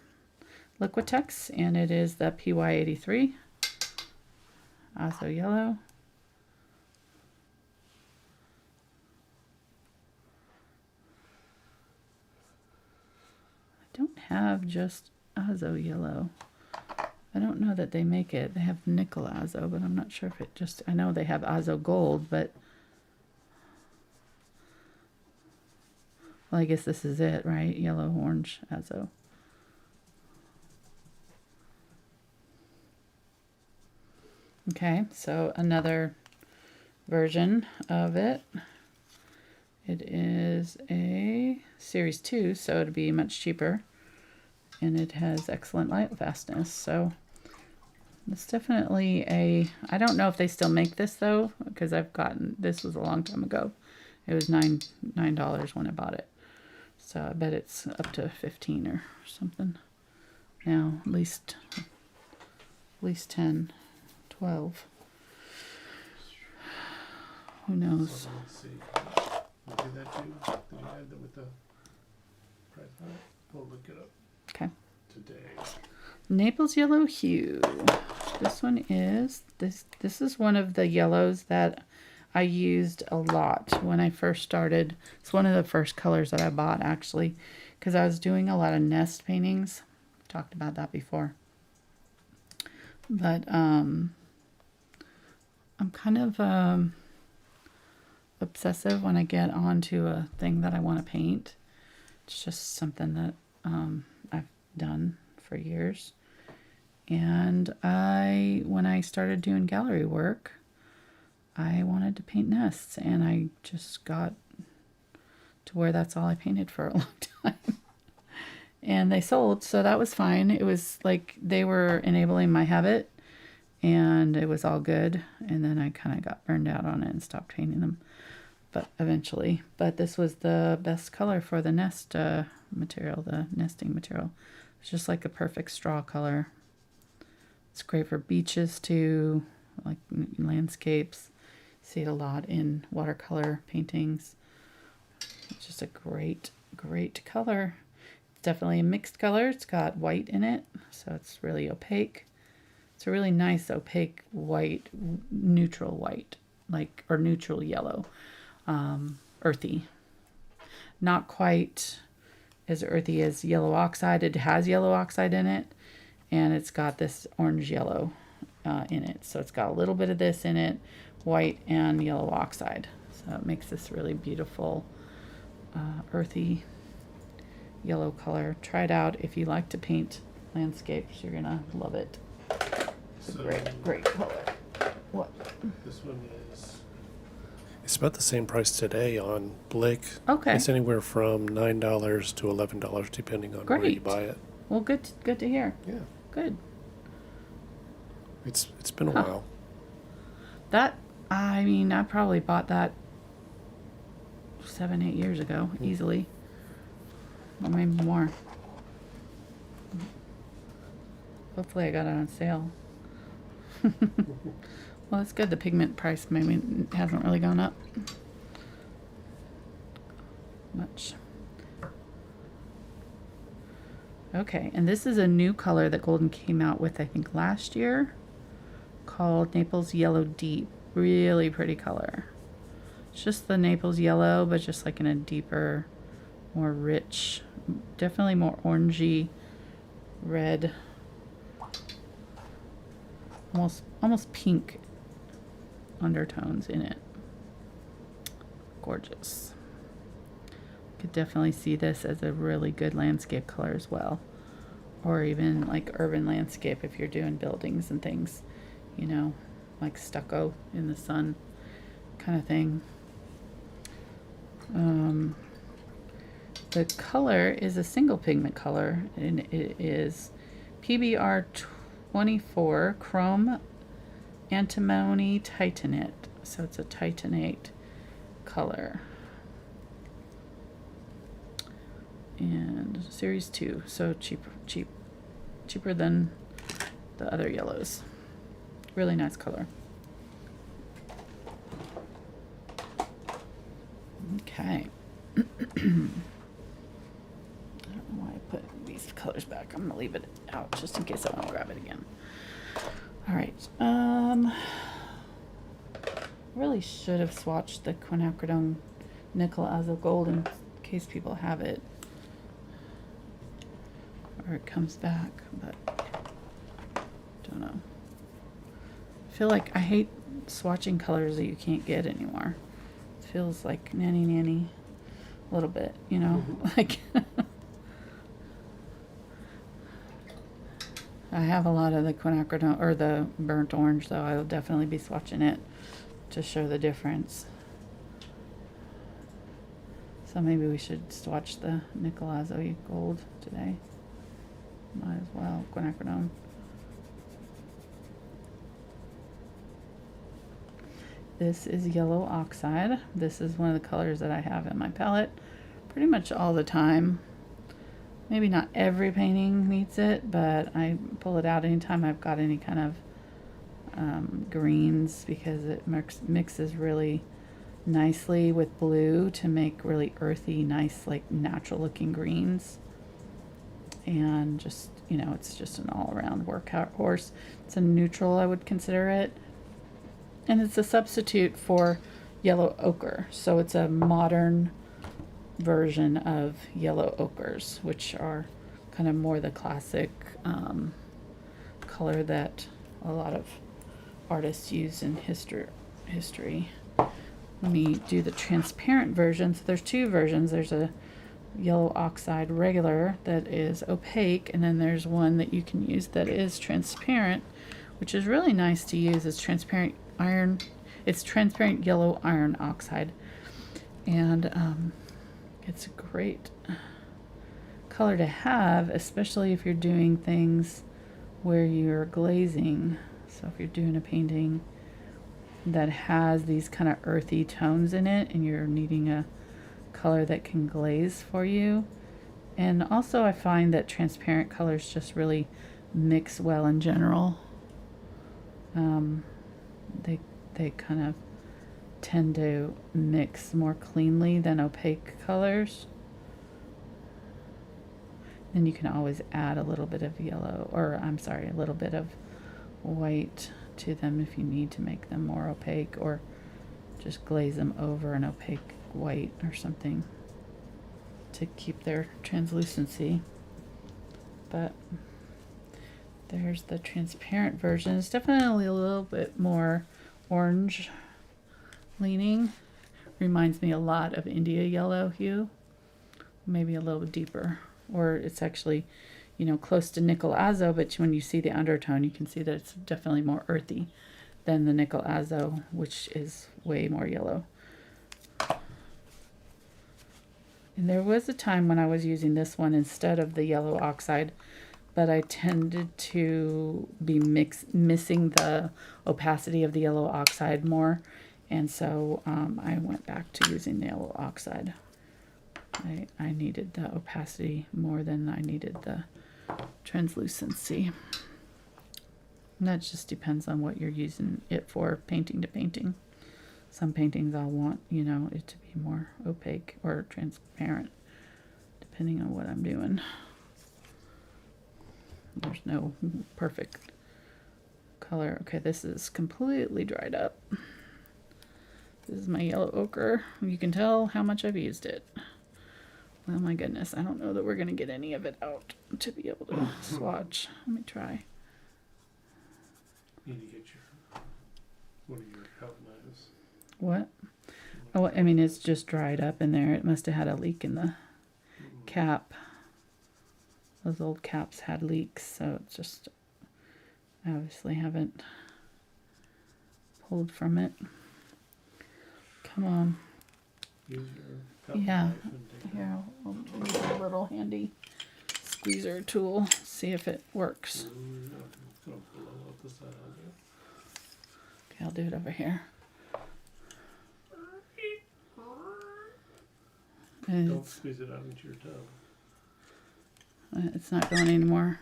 Liquitex, and it is the PY83 Azo Yellow. I don't have just Azo Yellow. I don't know that they make it. They have Nickel Azo, but I'm not sure if it just... I know they have Azo Gold, but... Well, I guess this is it, right? Yellow Orange Azo. Okay, so another version of it. It is a Series 2, so it'd be much cheaper. And it has excellent light fastness, so it's definitely a... I don't know if they still make this, though, because I've gotten... This was a long time ago. It was $9 when I bought it. So I bet it's up to 15 or something now, at least 10, 12. Who knows? So let's see. You did that too? Did you have that with the price on it? We'll look it up. Okay. Today. Naples Yellow Hue. This one is this is one of the yellows that I used a lot when I first started. It's one of the first colors that I bought, actually, because I was doing a lot of nest paintings. Talked about that before. But I'm kind of obsessive when I get onto a thing that I want to paint. It's just something that I've done for years. And when I started doing gallery work, I wanted to paint nests, and I just got to where that's all I painted for a long time. And they sold, so that was fine. It was like they were enabling my habit, and it was all good. And then I kind of got burned out on it and stopped painting them, but eventually. But this was the best color for the nest material, the nesting material. It's just like a perfect straw color. It's great for beaches too, like landscapes. See it a lot in watercolor paintings. It's just a great color. It's definitely a mixed color. It's got white in it, so it's really opaque. It's a really nice opaque white, neutral white, or neutral yellow, earthy. Not quite as earthy as yellow oxide. It has yellow oxide in it, and it's got this orange yellow in it. So it's got a little bit of this in it, white and yellow oxide. So it makes this really beautiful earthy yellow color. Try it out if you like to paint landscapes. You're gonna love it. It's a great color. What? This one is... It's about the same price today on Blick. Okay. It's anywhere from $9 to $11 depending on where you buy it. Well, good to hear. Yeah. Good. It's been a while. I mean, I probably bought that 7-8 years ago, easily. Or maybe more. Hopefully I got it on sale. Well, it's good. The pigment price maybe hasn't really gone up much. Okay, and this is a new color that Golden came out with, I think, last year, called Naples Yellow Deep. Really pretty color. It's just the Naples yellow, but just like in a deeper, more rich, definitely more orangey red, almost pink undertones in it. Gorgeous. Could definitely see this as a really good landscape color as well, or even like urban landscape if you're doing buildings and things, you know, like stucco in the sun The color is a single pigment color, and it is PBR 24 Chrome Antimony Titanate. So it's a titanate color. And series 2, so cheaper than the other yellows. Really nice color. Okay. I don't know why I put these colors back. I'm gonna leave it out just in case I want to grab it again. All right. Really should have swatched the Quinacridone Nickel Azo Gold in case people have it, or it comes back, but don't know. I feel like I hate swatching colors that you can't get anymore. It feels like nanny a little bit, you know, like I have a lot of the quinacridone or the burnt orange, though. I will definitely be swatching it to show the difference. So maybe we should swatch the Nickel Azo Gold today. Might as well, quinacridone. This is Yellow Oxide. This is one of the colors that I have in my palette pretty much all the time. Maybe not every painting needs it, but I pull it out anytime I've got any kind of greens, because it mixes really nicely with blue to make really earthy, nice, like natural looking greens. And just, you know, it's just an all-around workhorse. It's a neutral, I would consider it. And it's a substitute for yellow ochre. So it's a modern version of yellow ochres, which are kind of more the classic color that a lot of artists use in history. Let me do the transparent version. So there's two versions. There's a yellow oxide regular that is opaque, and then there's one that you can use that is transparent, which is really nice to use. It's transparent iron. It's transparent yellow iron oxide, and it's a great color to have, especially if you're doing things where you're glazing. So if you're doing a painting that has these kind of earthy tones in it and you're needing a color that can glaze for you. And also I find that transparent colors just really mix well in general. They kind of tend to mix more cleanly than opaque colors. Then you can always add a little bit of yellow, or I'm sorry, a little bit of white to them if you need to make them more opaque, or just glaze them over an opaque white or something to keep their translucency. But there's the transparent version. It's definitely a little bit more orange leaning. Reminds me a lot of India Yellow Hue, maybe a little deeper, or it's actually, you know, close to Nickel Azo, but when you see the undertone, you can see that it's definitely more earthy than the Nickel Azo, which is way more yellow. And there was a time when I was using this one instead of the yellow oxide, but I tended to be missing the opacity of the yellow oxide more, and so I went back to using the yellow oxide. I needed the opacity more than I needed the translucency. And that just depends on what you're using it for, painting to painting. Some paintings I'll want, you know, it to be more opaque or transparent, depending on what I'm doing. There's no perfect color. Okay, this is completely dried up. This is my yellow ochre. You can tell how much I've used it. Oh my goodness, I don't know that we're going to get any of it out to be able to swatch. Let me try. Need to get your, what are your palette knives? What? Oh, I mean, it's just dried up in there. It must have had a leak in the cap. Those old caps had leaks, so it's just, I obviously haven't pulled from it. Come on. Use Cut the Yeah. knife and take it Here, I'll use a little handy squeezer tool, see if it works. out. Ooh, yeah, it's gonna blow up the side on you. Okay, I'll do it over here. Don't squeeze it out into your toe. It's not going anymore.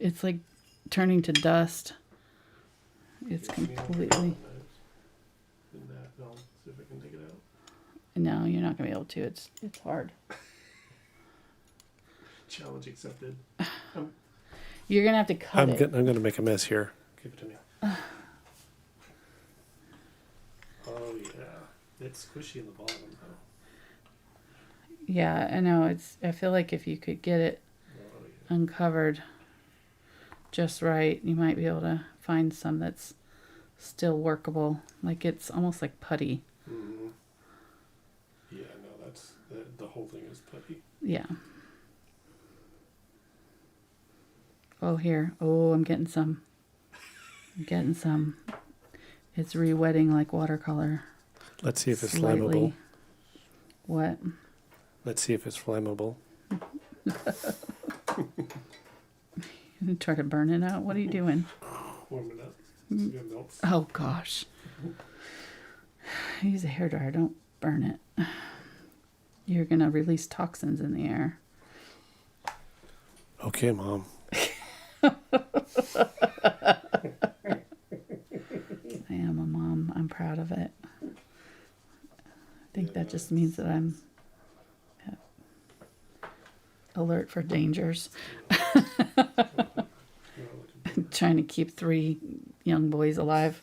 It's like turning to dust. It's Get me on the completely. knives. And that, I'll see if I can take it out. No, you're not gonna be able to. It's hard. Challenge accepted. You're gonna have to cut it. I'm gonna make a mess here. Give it to me. Oh yeah, it's squishy in the bottom though. Yeah, I know. I feel like if you could get it Oh yeah. uncovered just right, you might be able to find some that's still workable. Like it's almost like putty. Mm-hmm. Yeah, no, that's the whole thing is putty. Yeah. Oh, here. Oh, I'm getting some. I'm getting some. It's re-wetting like watercolor. Let's see if it's Slightly. flammable. What? Let's see if it's flammable. You try to burn it out? What are you doing? Warm it up. It's gonna melt. Oh, gosh. Use a hairdryer. Don't burn it. You're going to release toxins in the air. Okay, Mom. I am a mom. I'm proud of it. I think that just means that I'm alert for dangers. Trying to keep 3 young boys alive.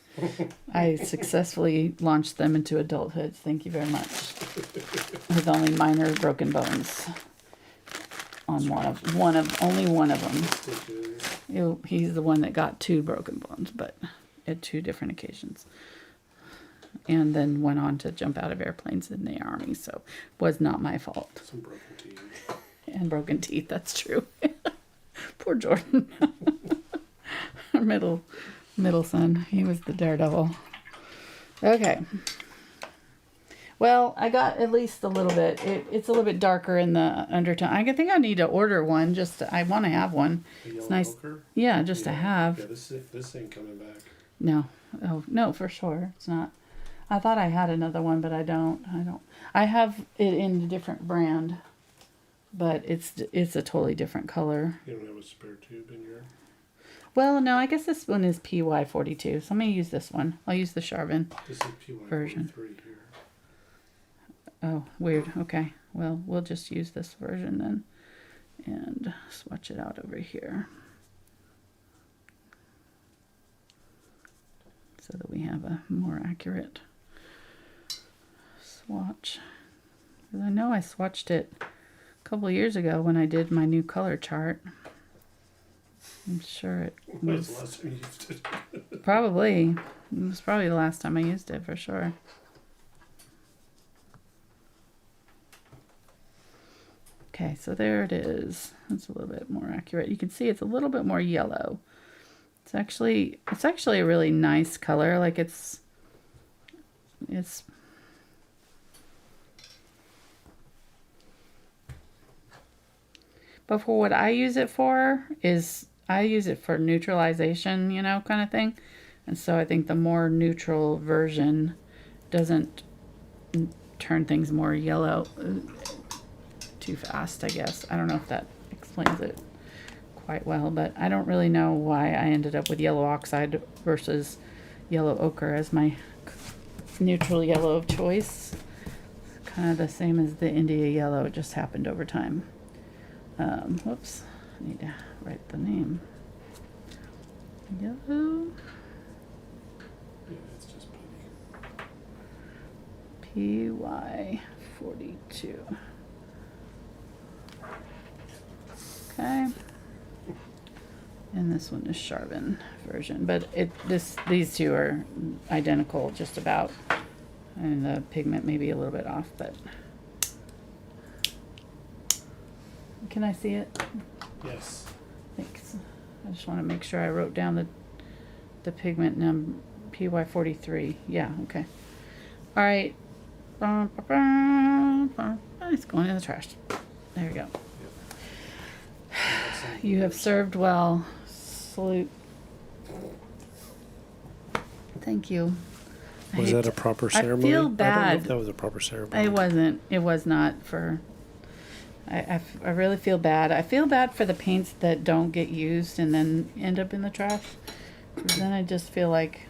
I successfully launched them into adulthood. Thank you very much. With only minor broken bones on only one of them. He's the one that got 2 broken bones, but at 2 different occasions. And then went on to jump out of airplanes in the Army, so was not my fault. Some broken teeth. And broken teeth, that's true. Poor Jordan. Our middle son. He was the daredevil. Okay. Well, I got at least a little bit. It's a little bit darker in the undertone. I think I need to order one. I want to have one. It's nice. Ochre? Yeah, just to have. Yeah, this ain't coming back. No. Oh, no, for sure. It's not. I thought I had another one, but I don't. I have it in a different brand, but it's a totally different color. You don't have a spare tube in your... Well, no, I guess this one is PY42, so I'm going to use this one. I'll use the Charbon. This is PY43 Version. here. Oh, weird. Okay. Well, we'll just use this version then and swatch it out over here so that we have a more accurate swatch. Because I know I swatched it a couple years ago when I did my new color chart. I'm sure it When was the was last time you used it? probably, it was probably the last time I used it for sure. Okay, so there it is. That's a little bit more accurate. You can see it's a little bit more yellow. It's actually a really nice color. Like it's but for what I use it for is I use it for neutralization, kind of thing. And so I think the more neutral version doesn't turn things more yellow too fast, I guess. I don't know if that explains it quite well, but I don't really know why I ended up with yellow oxide versus yellow ochre as my neutral yellow of choice. Kind of the same as the India yellow, it just happened over time. Whoops, I need to write the name. Yellow. Yeah, it's just putty. PY42. Okay. And this one is Charbon version, but these two are identical just about, and the pigment may be a little bit off, but can I see it? Yes. Thanks. I just want to make sure I wrote down the pigment number PY43. Yeah, okay. All right. It's going in the trash. There you go. You have served well. Salute. Thank you. Was that a proper ceremony? I feel I bad. don't know if that was a proper ceremony. It wasn't. It was not for... I really feel bad. I feel bad for the paints that don't get used and then end up in the trash. 'Cause then I just feel like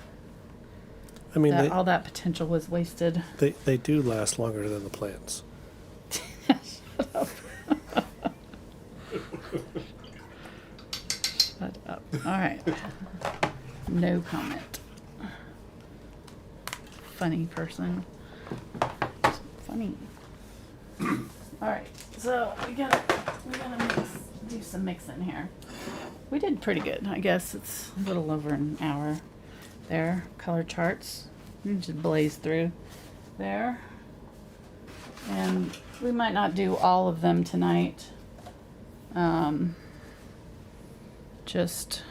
I mean, all that potential was wasted. they do last longer than the plants. Shut up. Shut up. All right. No comment. Funny person. Funny. All right. So we gotta do some mixing here. We did pretty good. I guess it's a little over an hour there. Color charts. We just blaze through there. And we might not do all of them tonight. Just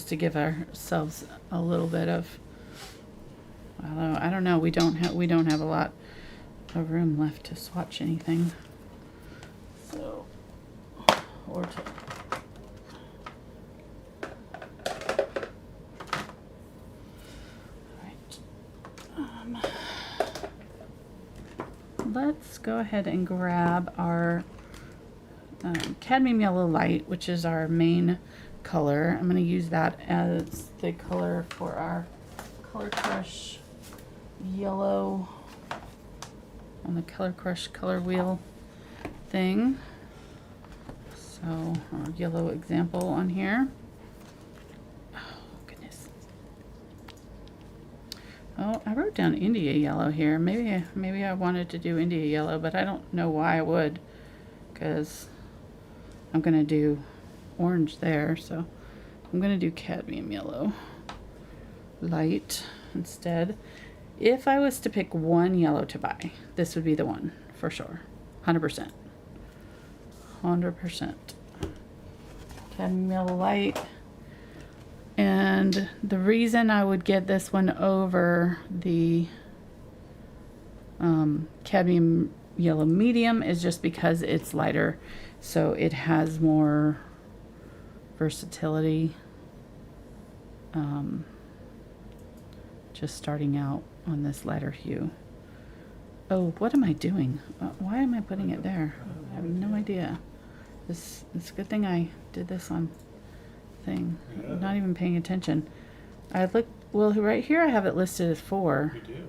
to give ourselves a little bit of, I don't know. We don't have a lot of room left to swatch anything. So, or to. Let's go ahead and grab our Cadmium Yellow Light, which is our main color. I'm going to use that as the color for our Color Crush Yellow on the Color Crush color wheel thing. So our yellow example on here. Oh, goodness. Oh, I wrote down India Yellow here. Maybe I wanted to do India Yellow, but I don't know why I would, because I'm going to do orange there, so I'm going to do Cadmium Yellow Light instead. If I was to pick one yellow to buy, this would be the one, for sure. 100%. 100%. Cadmium Yellow Light. And the reason I would get this one over the Cadmium Yellow Medium is just because it's lighter, so it has more versatility. Just starting out on this lighter hue. Oh, what am I doing? Why am I putting it there? I have no idea. It's a good thing I did this on thing. I'm not even paying attention. Well, right here I have it listed as 4. You do.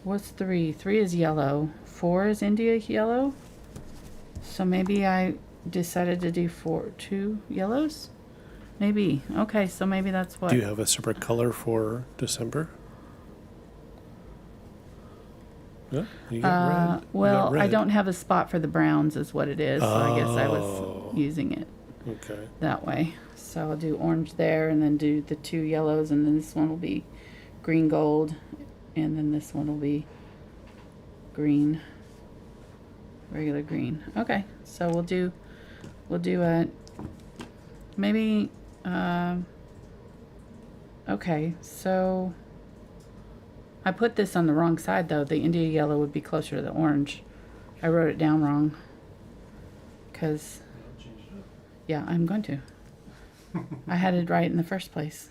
What's 3? 3 is yellow. 4 is India Yellow. So maybe I decided to do 2 yellows? Maybe. Okay, so maybe that's what. Do you have a separate color for December? Yeah, you got red. Well, red. I don't have a spot for the browns is what it is. So I guess I was using it that way. So I'll do orange there and then do the 2 yellows, and then this one will be green gold, and then this one will be green, regular green. Okay, so we'll do maybe okay, so I put this on the wrong side though. The India Yellow would be closer to the orange. I wrote it down wrong because yeah, I'm going to. I had it right in the first place.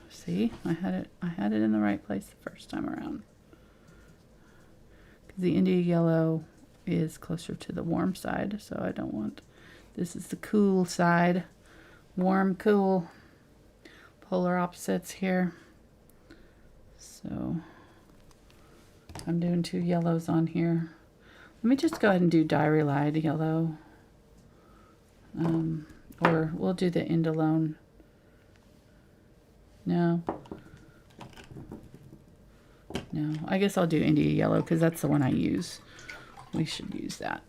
See, I had it in the right place the first time around. Because the India Yellow is closer to the warm side, so I don't want. This is the cool side. Warm, cool. Polar opposites here. So I'm doing 2 yellows on here. Let me just go ahead and do Diary Light Yellow. Or we'll do the Indolone. No, I guess I'll do India Yellow because that's the one I use. We should use that.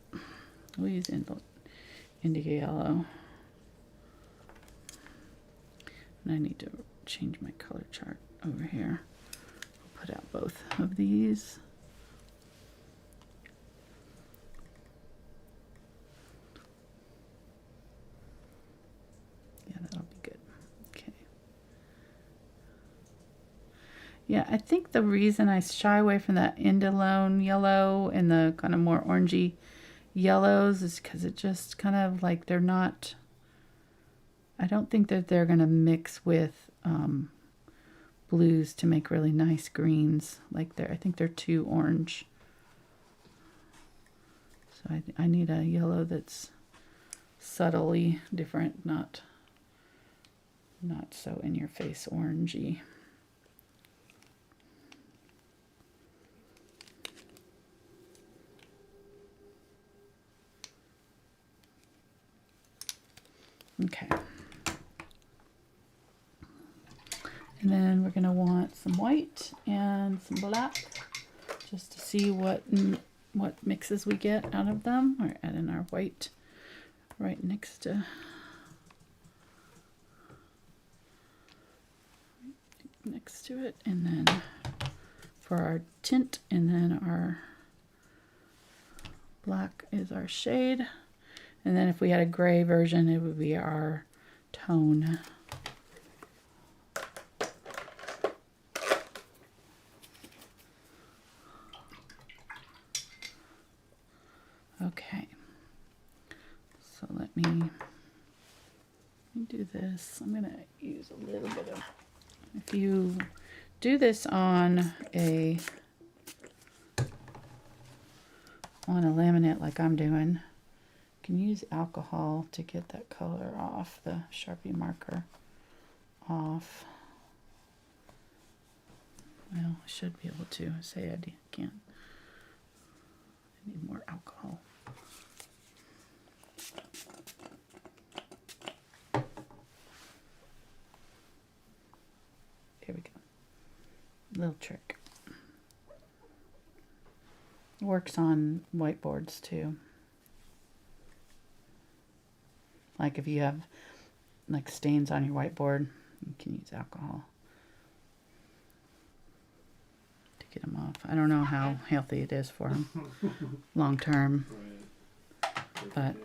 We'll use India Yellow. And I need to change my color chart over here. I'll put out both of these. Yeah, I think the reason I shy away from that Indolone yellow and the kind of more orangey yellows is because it just kind of like they're not, I don't think that they're going to mix with blues to make really nice greens. Like I think they're too orange. So I need a yellow that's subtly different, not so in your face orangey. Okay. And then we're going to want some white and some black just to see what mixes we get out of them. We're adding our white right next to it, and then for our tint, and then our black is our shade, and then if we had a gray version it would be our tone. Okay, so let me do this. I'm gonna use a little bit of, if you do this on a laminate like I'm doing, you can use alcohol to get that color off, the Sharpie marker off. Well, I should be able to say I can't. I need more alcohol. Here we go. Little trick. Works on whiteboards too. Like if you have like stains on your whiteboard, you can use alcohol to get them off. I don't know how healthy it is for them long term. But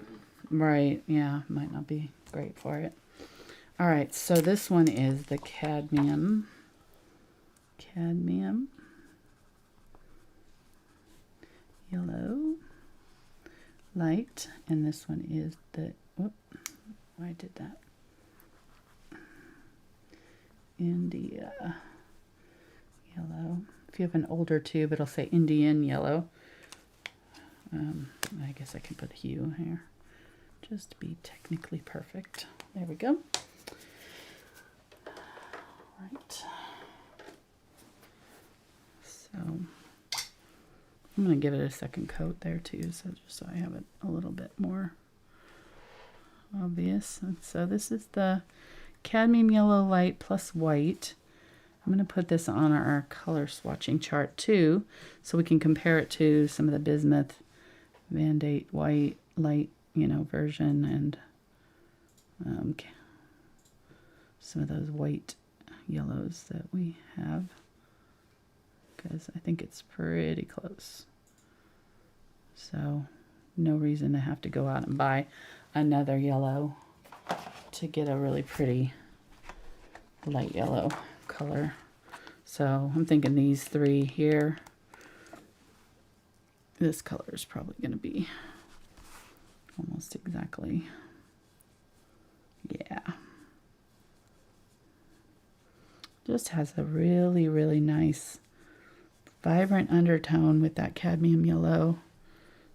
right, yeah, might not be great for it. All right, so this one is the cadmium yellow light, and this one is the, whoop, I did that, India yellow. If you have an older tube, it'll say Indian yellow. I guess I can put hue here just to be technically perfect. There we go. Right. So I'm going to give it a second coat there too, so just so I have it a little bit more obvious. And so this is the cadmium yellow light plus white. I'm going to put this on our color swatching chart too, so we can compare it to some of the bismuth Van Date white light, version, and some of those white yellows that we have, because I think it's pretty close. So no reason to have to go out and buy another yellow to get a really pretty light yellow color. So I'm thinking these three here, this color is probably going to be almost exactly, yeah. Just has a really, really nice vibrant undertone with that cadmium yellow.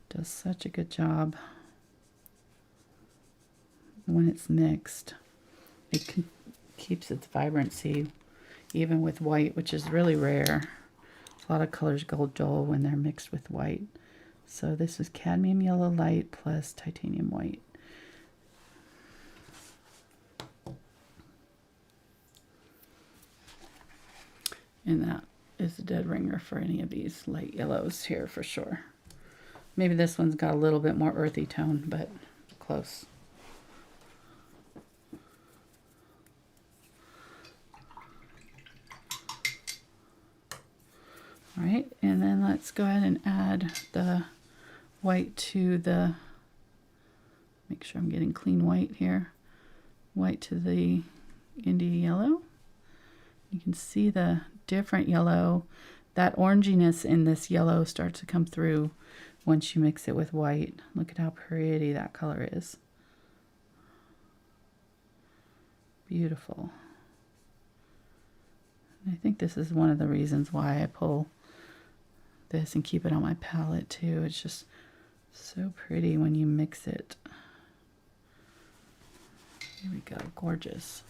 Does such a good job when it's mixed. It keeps its vibrancy even with white, which is really rare. A lot of colors go dull when they're mixed with white. So this is cadmium yellow light plus titanium white. And that is a dead ringer for any of these light yellows here for sure. Maybe this one's got a little bit more earthy tone, but close. All right, and then let's go ahead and add the white to the, make sure I'm getting clean white here, white to the India yellow. You can see the different yellow. That oranginess in this yellow starts to come through once you mix it with white. Look at how pretty that color is. Beautiful. I think this is one of the reasons why I pull this and keep it on my palette too. It's just so pretty when you mix it. Here we go, gorgeous.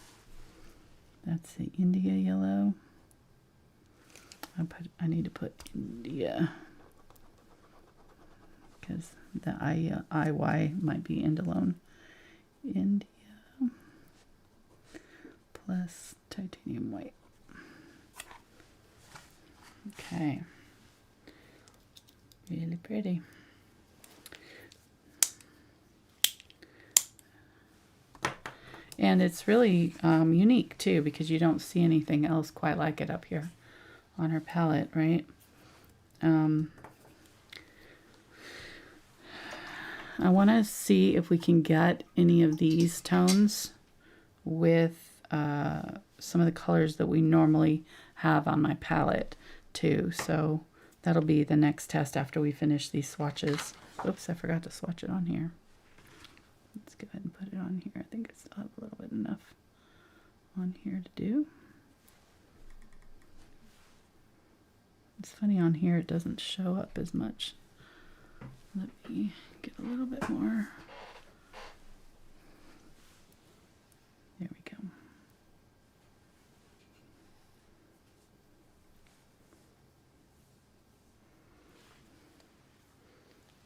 That's the India yellow. I need to put India because the IY might be indolone. India plus titanium white. Okay. Really pretty. And it's really unique too, because you don't see anything else quite like it up here on her palette, right? I want to see if we can get any of these tones with some of the colors that we normally have on my palette too. So that'll be the next test after we finish these swatches. Oops, I forgot to swatch it on here. Let's go ahead and put it on here. I think I still have a little bit enough on here to do. It's funny on here it doesn't show up as much. Let me get a little bit more. There we go.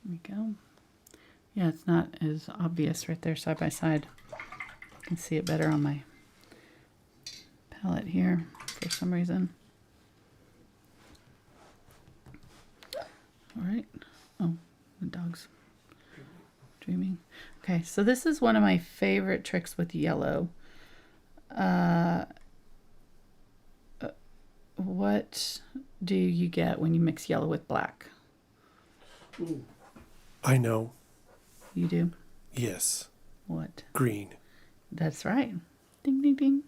There we go. Yeah, it's not as obvious right there side by side. I can see it better on my palette here for some reason. All right. Oh, the dog's dreaming. Okay, so this is one of my favorite tricks with yellow. What do you get when you mix yellow with black? Ooh. I know. You do? Yes. What? Green. That's right. Ding, ding, ding.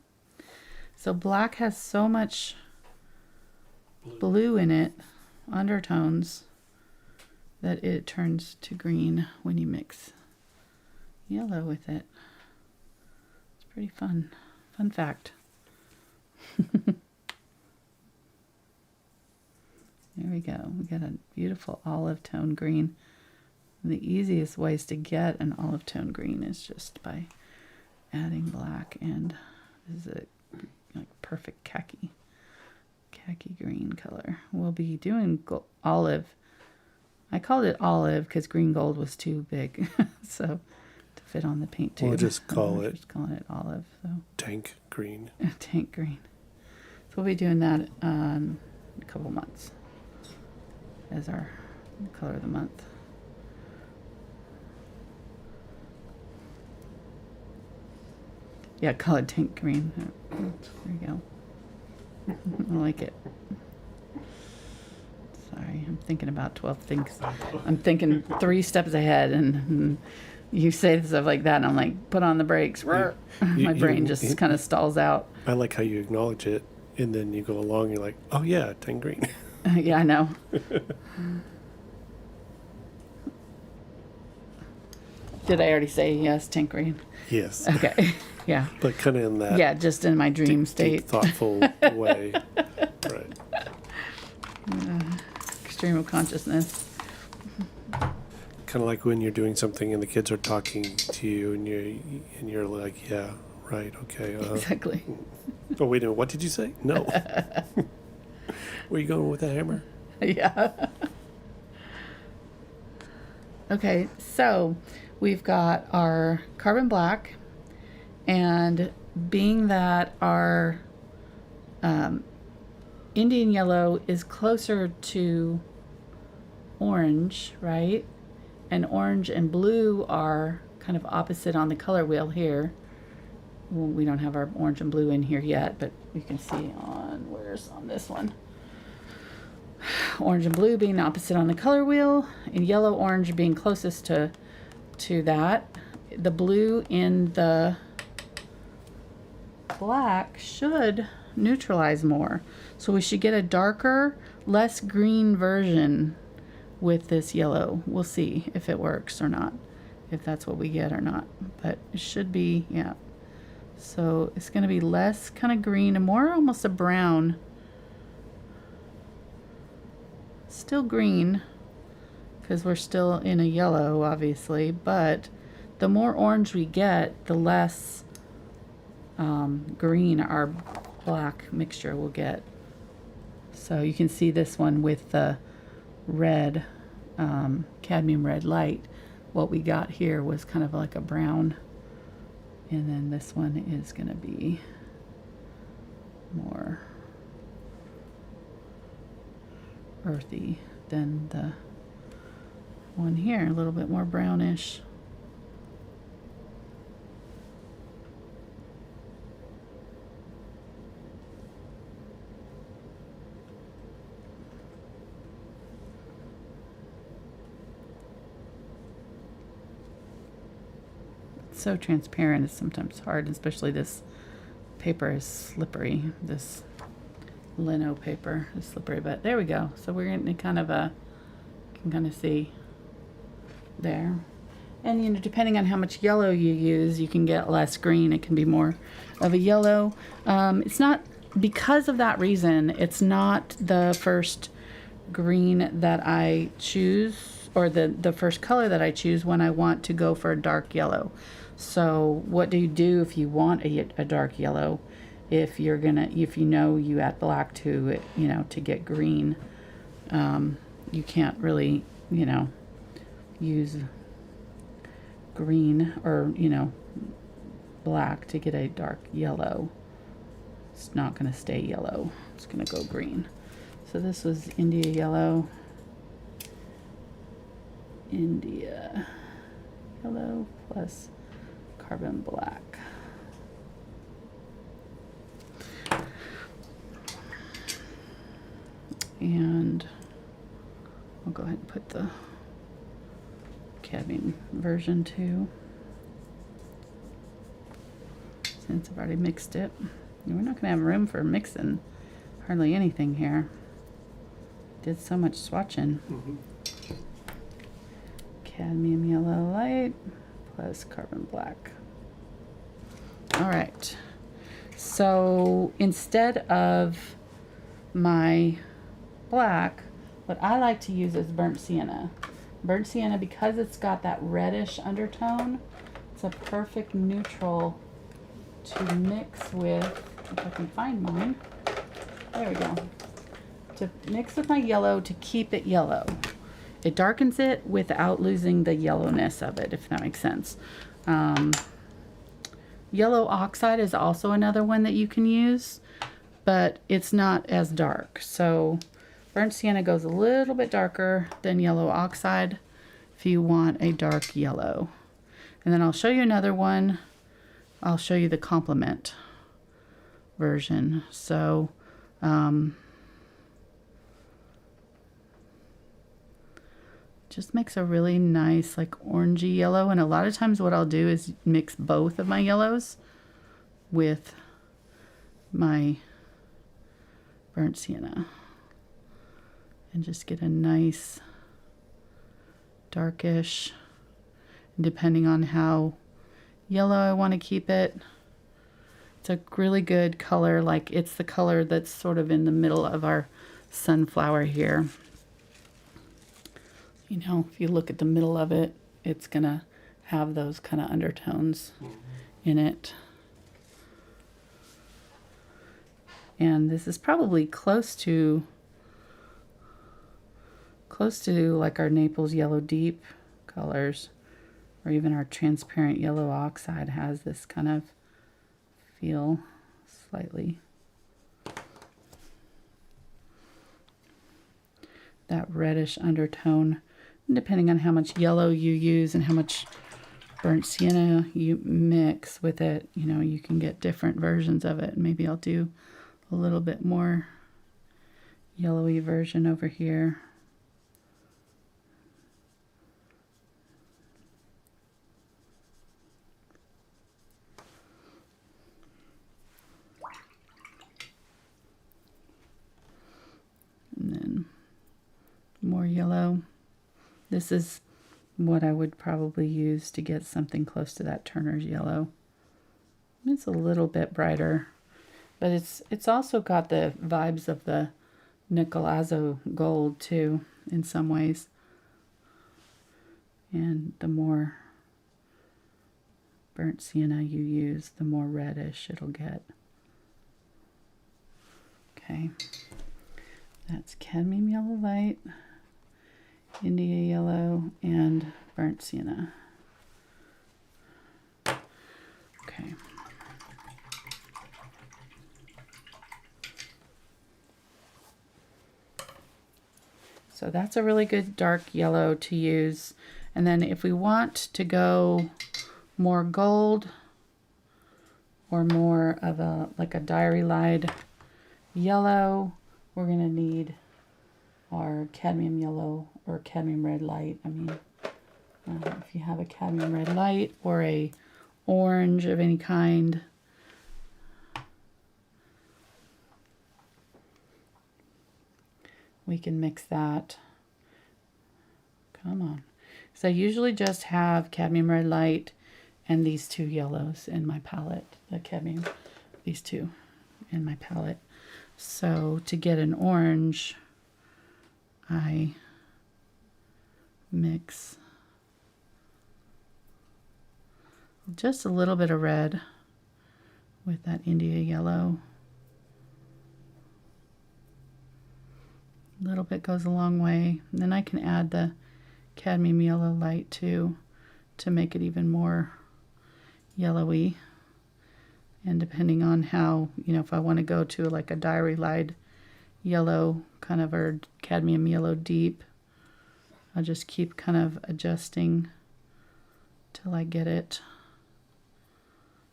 So black has so much blue in it, undertones, that it turns to green when you mix yellow with it. It's pretty fun. Fun fact. There we go. We got a beautiful olive tone green. The easiest ways to get an olive tone green is just by adding black, and this is a like perfect khaki green color. We'll be doing olive. I called it olive because green gold was too big, so to fit on the paint tube. We'll just call We're it. Just calling it olive. So Tank green. tank green. So we'll be doing that in a couple months as our color of the month. Yeah, colored tank green. There you go. I like it. Sorry, I'm thinking about 12 things. I'm thinking 3 steps ahead, and you say stuff like that, and I'm like, put on the brakes. My brain just kind of stalls out. I like how you acknowledge it, and then you go along, you're like, oh yeah, tank green. Yeah, I know. Did I already say yes, tank green? Yes. Okay. Yeah. But kind of in that. Yeah, just in my dream deep, state. thoughtful way. Right. Stream of consciousness. Kind of like when you're doing something and the kids are talking to you, and you're like, yeah, right, okay. Exactly. Oh, wait a minute, what did you say? No. Where are you going with that hammer? Yeah. Okay, so we've got our carbon black, and being that our Indian yellow is closer to orange, right? And orange and blue are kind of opposite on the color wheel here. Well, we don't have our orange and blue in here yet, but you can see where's on this one. Orange and blue being opposite on the color wheel, and yellow orange being closest to that. The blue in the black should neutralize more. So we should get a darker, less green version with this yellow. We'll see if it works or not, if that's what we get or not. But it should be, yeah. So it's going to be less kind of green and more almost a brown. Still green, because we're still in a yellow, obviously, but the more orange we get, the less green our black mixture will get. So you can see this one with the red, cadmium red light. What we got here was kind of like a brown, and then this one is going to be more earthy than the one here, a little bit more brownish. It's so transparent, it's sometimes hard, especially this paper is slippery. This lino paper is slippery, but there we go. So we're getting kind of a, you can kind of see there. And you know, depending on how much yellow you use, you can get less green. It can be more of a yellow. It's not, because of that reason, it's not the first green that I choose, or the first color that I choose when I want to go for a dark yellow. So what do you do if you want a dark yellow? If you're gonna, if you know you add black to it, you know, to get green, you can't really, you know, use green or, you know, black to get a dark yellow. It's not gonna stay yellow. It's gonna go green. So this was India yellow. India yellow plus carbon black. And I'll go ahead and put the cadmium version too, since I've already mixed it. And we're not going to have room for mixing hardly anything here. Did so much swatching. Cadmium yellow light plus carbon black. All right. So instead of my black, what I like to use is burnt sienna. Burnt sienna, because it's got that reddish undertone, it's a perfect neutral to mix with, if I can find mine. There we go. To mix with my yellow to keep it yellow. It darkens it without losing the yellowness of it, if that makes sense. Yellow oxide is also another one that you can use, but it's not as dark. So burnt sienna goes a little bit darker than yellow oxide if you want a dark yellow. And then I'll show you another one. I'll show you the complement version. So just makes a really nice like orangey yellow. And a lot of times what I'll do is mix both of my yellows with my burnt sienna and just get a nice darkish, depending on how yellow I want to keep it. It's a really good color, like it's the color that's sort of in the middle of our sunflower here. You know, if you look at the middle of it, it's gonna have those kind of undertones in it. And this is probably close to like our Naples Yellow Deep colors, or even our transparent yellow oxide has this kind of feel slightly. That reddish undertone. Depending on how much yellow you use and how much burnt sienna you mix with it, you know, you can get different versions of it. Maybe I'll do a little bit more yellowy version over here. This is what I would probably use to get something close to that Turner's yellow. It's a little bit brighter, but it's also got the vibes of the Nicolazo gold too in some ways. And the more burnt sienna you use, the more reddish it'll get. Okay, that's cadmium yellow light, India yellow, and burnt sienna. Okay. So that's a really good dark yellow to use. And then if we want to go more gold or more of a like a diary light yellow, we're going to need our cadmium yellow or cadmium red light. I mean, if you have a cadmium red light or a orange of any kind, we can mix that. Come on. So I usually just have cadmium red light and these two yellows in my palette. The cadmium, these two in my palette. So to get an orange, I mix just a little bit of red with that India yellow. A little bit goes a long way. And then I can add the cadmium yellow light too to make it even more yellowy. And depending on how, you know, if I want to go to like a diary light yellow kind of, or cadmium yellow deep, I'll just keep kind of adjusting till I get it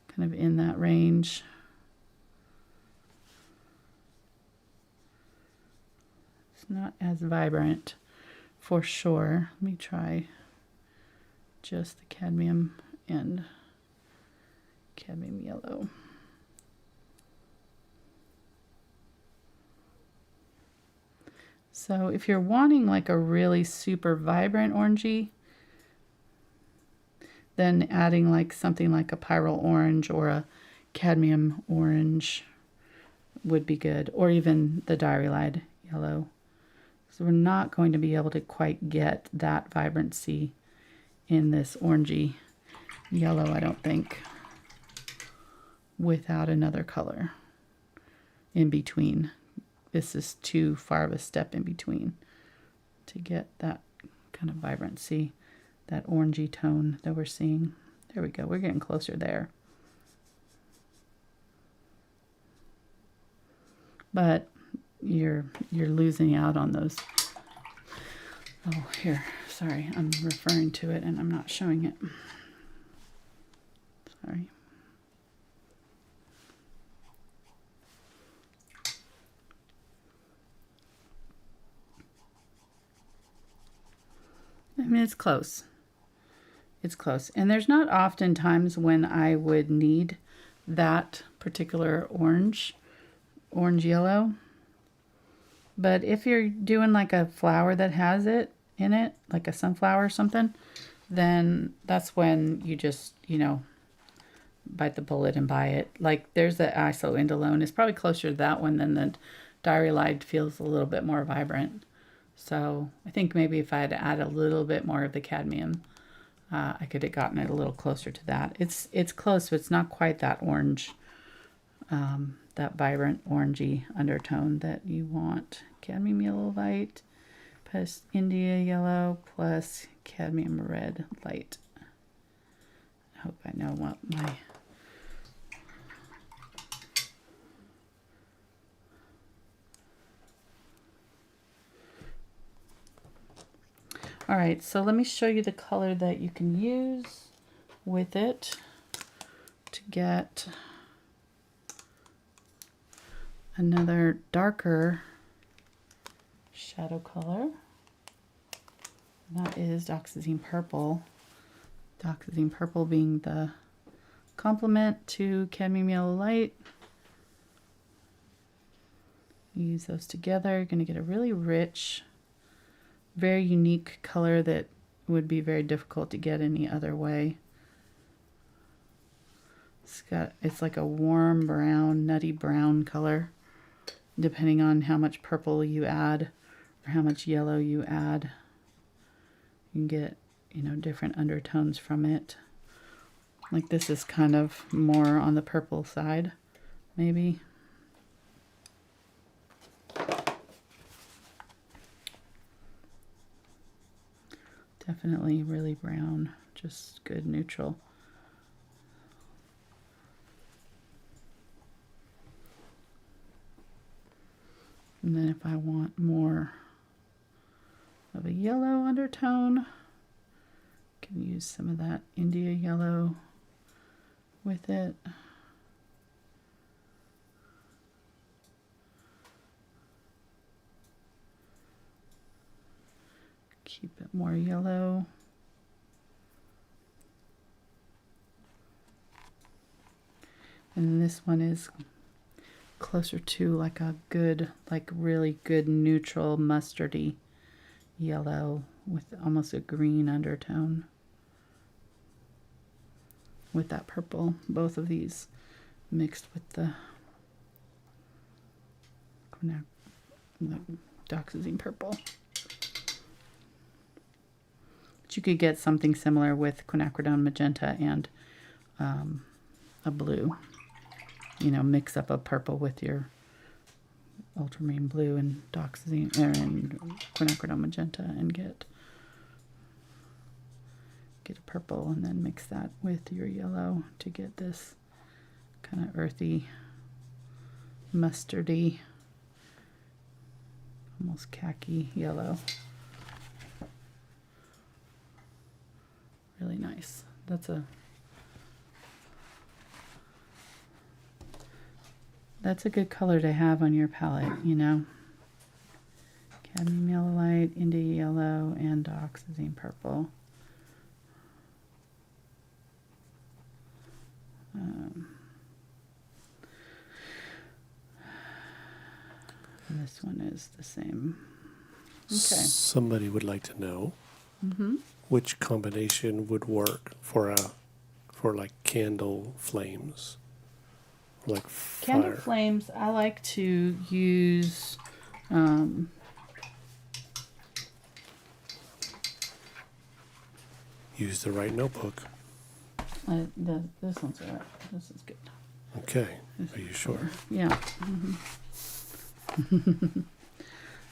kind of in that range. It's not as vibrant for sure. Let me try just the cadmium and cadmium yellow. So if you're wanting like a really super vibrant orangey, then adding like something like a Pyrrole orange or a cadmium orange would be good, or even the diary light yellow. So we're not going to be able to quite get that vibrancy in this orangey yellow, I don't think, without another color in between. This is too far of a step in between to get that kind of vibrancy, that orangey tone that we're seeing. There we go. We're getting closer there. But you're losing out on those. Oh, here. Sorry, I'm referring to it and I'm not showing it. Sorry. I mean, it's close. It's close. And there's not often times when I would need that particular orange yellow. But if you're doing like a flower that has it in it, like a sunflower or something, then that's when you just, you know, bite the bullet and buy it. Like there's the isoindolone. It's probably closer to that one than the diary light. Feels a little bit more vibrant. So I think maybe if I had to add a little bit more of the cadmium, I could have gotten it a little closer to that. It's close, but it's not quite that orange, that vibrant orangey undertone that you want. Cadmium yellow light plus India yellow plus cadmium red light. I hope I know what my... All right, so let me show you the color that you can use with it to get another darker shadow color. That is Dioxazine Purple. Dioxazine Purple being the complement to cadmium yellow light. Use those together. You're going to get a really rich, very unique color that would be very difficult to get any other way. It's like a warm brown, nutty brown color, depending on how much purple you add or how much yellow you add. You can get, you know, different undertones from it. Like this is kind of more on the purple side, maybe. Definitely really brown, just good neutral. And then if I want more of a yellow undertone, I can use some of that India yellow with it. Keep it more yellow. And this one is closer to like a good, like really good neutral mustardy yellow with almost a green undertone with that purple. Both of these mixed with the Dioxazine Purple. But you could get something similar with Quinacridone Magenta and a blue. You know, mix up a purple with your Ultramarine Blue and Dioxazine and Quinacridone Magenta and get a purple, and then mix that with your yellow to get this kind of earthy, mustardy, almost khaki yellow. Really nice. That's a good color to have on your palette, you know. Cadmium Yellow Light, India Yellow, and Dioxazine Purple. And this one is the same. Okay. Somebody would like to know which combination would work for like candle flames, like fire. Candle flames, I like to use use the right notebook. This one's all right. This is good. Okay. Are you sure? Yeah.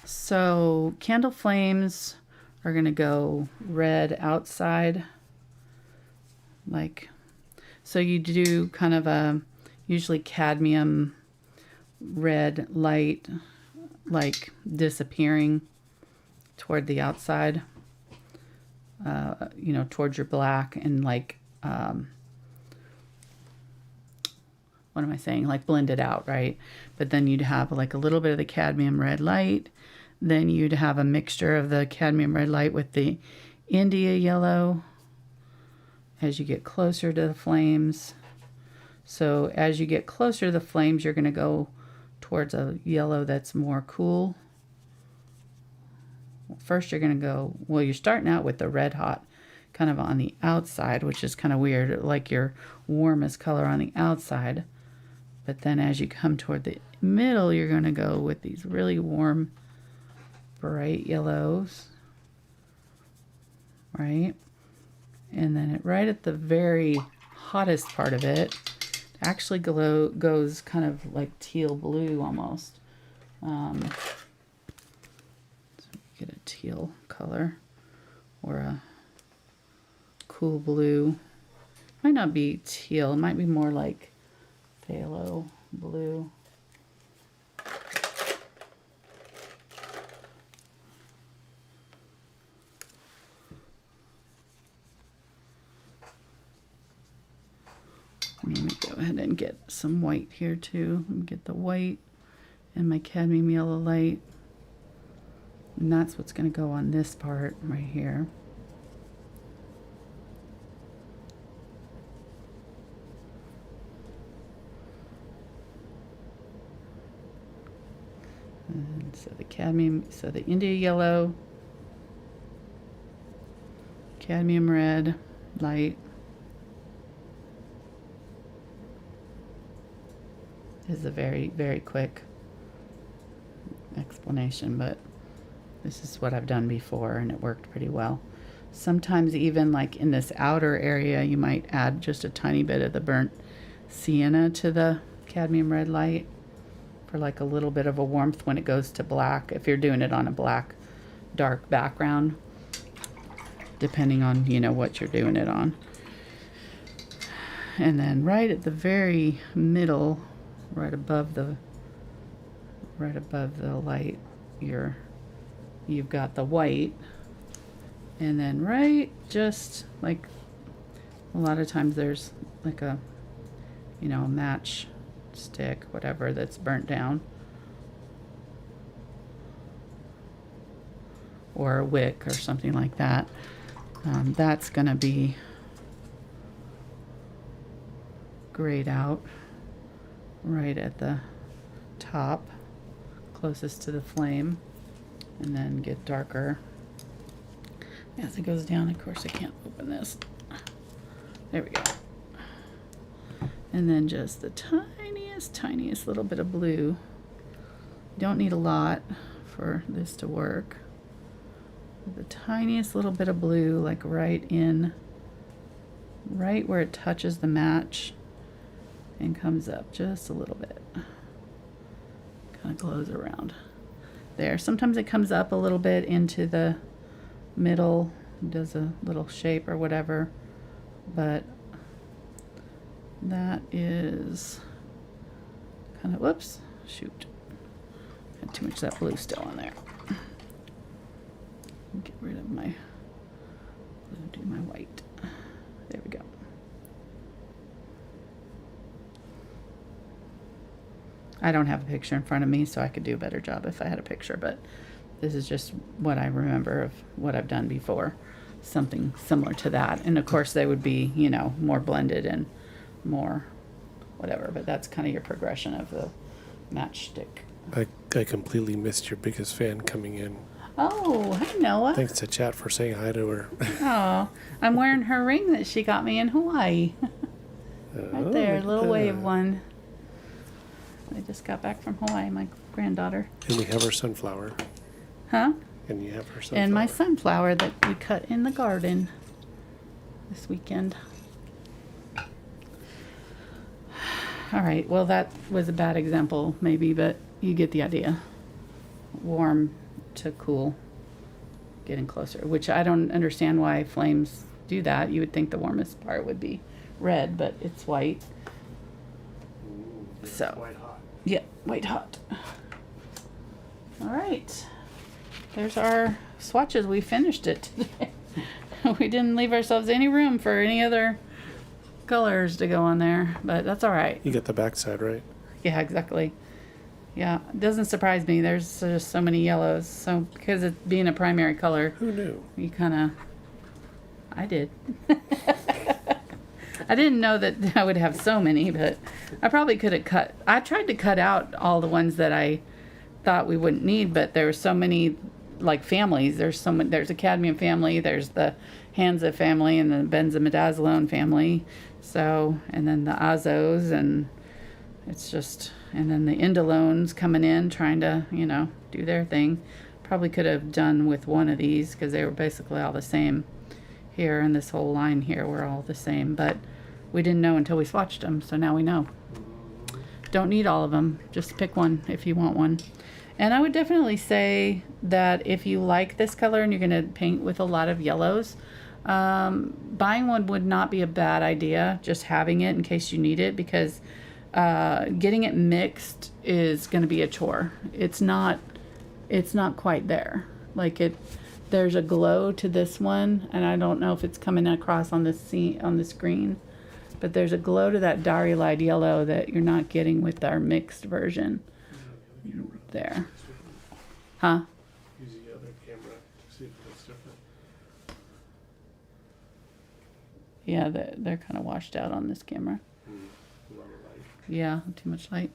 So candle flames are going to go red outside. Like, so you do kind of a usually cadmium red light, like disappearing toward the outside, you know, towards your black, and like, what am I saying? Like blend it out, right? But then you'd have like a little bit of the cadmium red light. Then you'd have a mixture of the cadmium red light with the India yellow as you get closer to the flames. So as you get closer to the flames, you're going to go towards a yellow that's more cool. First, you're going to go, well, you're starting out with the red hot kind of on the outside, which is kind of weird, like your warmest color on the outside. But then as you come toward the middle, you're going to go with these really warm, bright yellows, right? And then right at the very hottest part of it, actually goes kind of like teal blue almost. So you get a teal color or a cool blue. Might not be teal, it might be more like phthalo blue. Let me go ahead and get some white here too. Let me get the white and my cadmium yellow light. And that's what's going to go on this part right here. And so the cadmium, so the India yellow Cadmium Red Light. This is a very, very quick explanation, but this is what I've done before and it worked pretty well. Sometimes even like in this outer area, you might add just a tiny bit of the burnt sienna to the cadmium red light for like a little bit of a warmth when it goes to black, if you're doing it on a black dark background, depending on, you know, what you're doing it on. And then right at the very middle, right above the light, you've got the white. And then right just like a lot of times there's like a, you know, a match stick, whatever, that's burnt down, or a wick or something like that. That's gonna be grayed out right at the top closest to the flame, and then get darker as it goes down. Of course I can't open this. There we go. And then just the tiniest little bit of blue. You don't need a lot for this to work. The tiniest little bit of blue, like right where it touches the match and comes up just a little bit. Kind of glows around there. Sometimes it comes up a little bit into the middle, does a little shape or whatever, but that is kind of, whoops, shoot, had too much of that blue still on there. Get rid of my blue, do my white. There we go. I don't have a picture in front of me, so I could do a better job if I had a picture, but this is just what I remember of what I've done before, something similar to that. And of course they would be, you know, more blended and more whatever, but that's kind of your progression of the matchstick. I completely missed your biggest fan coming in. Oh, hi Noah. Thanks to Chat for saying hi to her. Oh, I'm wearing her ring that she got me in Hawaii. Right there, little wave one. I just got back from Hawaii, my granddaughter. And we have her sunflower. Huh? And you have her sunflower. And my sunflower that we cut in the garden this weekend. All right, well that was a bad example maybe, but you get the idea. Warm to cool, getting closer, which I don't understand why flames do that. You would think the warmest part would be red, but it's white. It's So white hot. yeah, white hot. All right, there's our swatches. We finished it today. We didn't leave ourselves any room for any other colors to go on there, but that's all right. You got the backside right. Yeah, exactly. Yeah, it doesn't surprise me. There's just so many yellows. So because it being a primary color, Who knew? you kind of, I did. I didn't know that I would have so many, but I probably could have cut. I tried to cut out all the ones that I thought we wouldn't need, but there were so many, like families. There's a cadmium family. There's the Hansa family and the benzimidazoline family. So, and then the azos, and it's just, and then the indolones coming in trying to, you know, do their thing. Probably could have done with one of these because they were basically all the same here, and this whole line here were all the same, but we didn't know until we swatched them, so now we know. Don't need all of them, just pick one if you want one. And I would definitely say that if you like this color and you're going to paint with a lot of yellows, buying one would not be a bad idea, just having it in case you need it, because getting it mixed is going to be a chore. It's not quite there. Like there's a glow to this one, and I don't know if it's coming across on the screen, but there's a glow to that Dari-Lide yellow that you're not getting with our mixed version. There. Huh? Use the other camera to see if it's different. Yeah, they're kind of washed out on this camera. A lot of light. Yeah, too much light.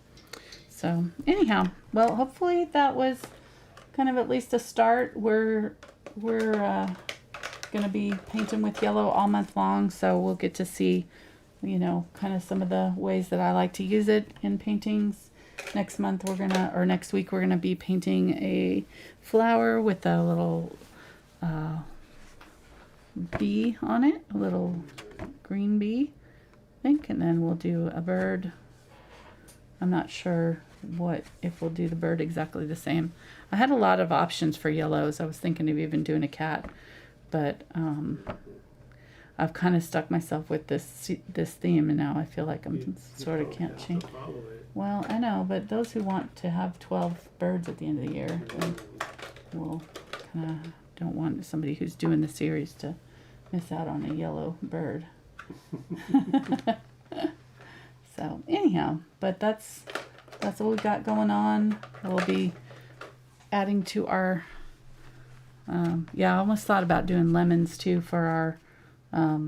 So anyhow, well, hopefully that was kind of at least a start. We're going to be painting with yellow all month long, so we'll get to see, you know, kind of some of the ways that I like to use it in paintings. Next month next week we're gonna be painting a flower with a little bee on it, a little green bee, I think, and then we'll do a bird. I'm not sure if we'll do the bird exactly the same. I had a lot of options for yellows. I was thinking of even doing a cat, but I've kind of stuck myself with this theme, and now I feel like I'm sort of can't change. Well, I know, but those who want to have 12 birds at the end of the year, will kind of don't want somebody who's doing the series to miss out on a yellow bird. So anyhow, but that's what we got going on. We'll be adding to our. I almost thought about doing lemons too for our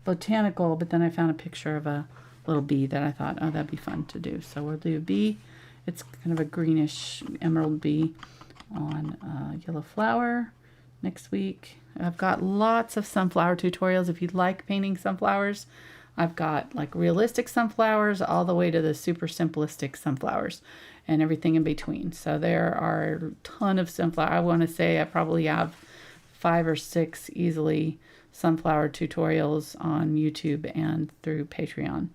botanical, but then I found a picture of a little bee that I thought, oh, that'd be fun to do. So we'll do a bee. It's kind of a greenish emerald bee on yellow flower next week. I've got lots of sunflower tutorials. If you like painting sunflowers, I've got like realistic sunflowers all the way to the super simplistic sunflowers and everything in between. So there are a ton of sunflower. I want to say I probably have 5 or 6 easily sunflower tutorials on YouTube and through Patreon.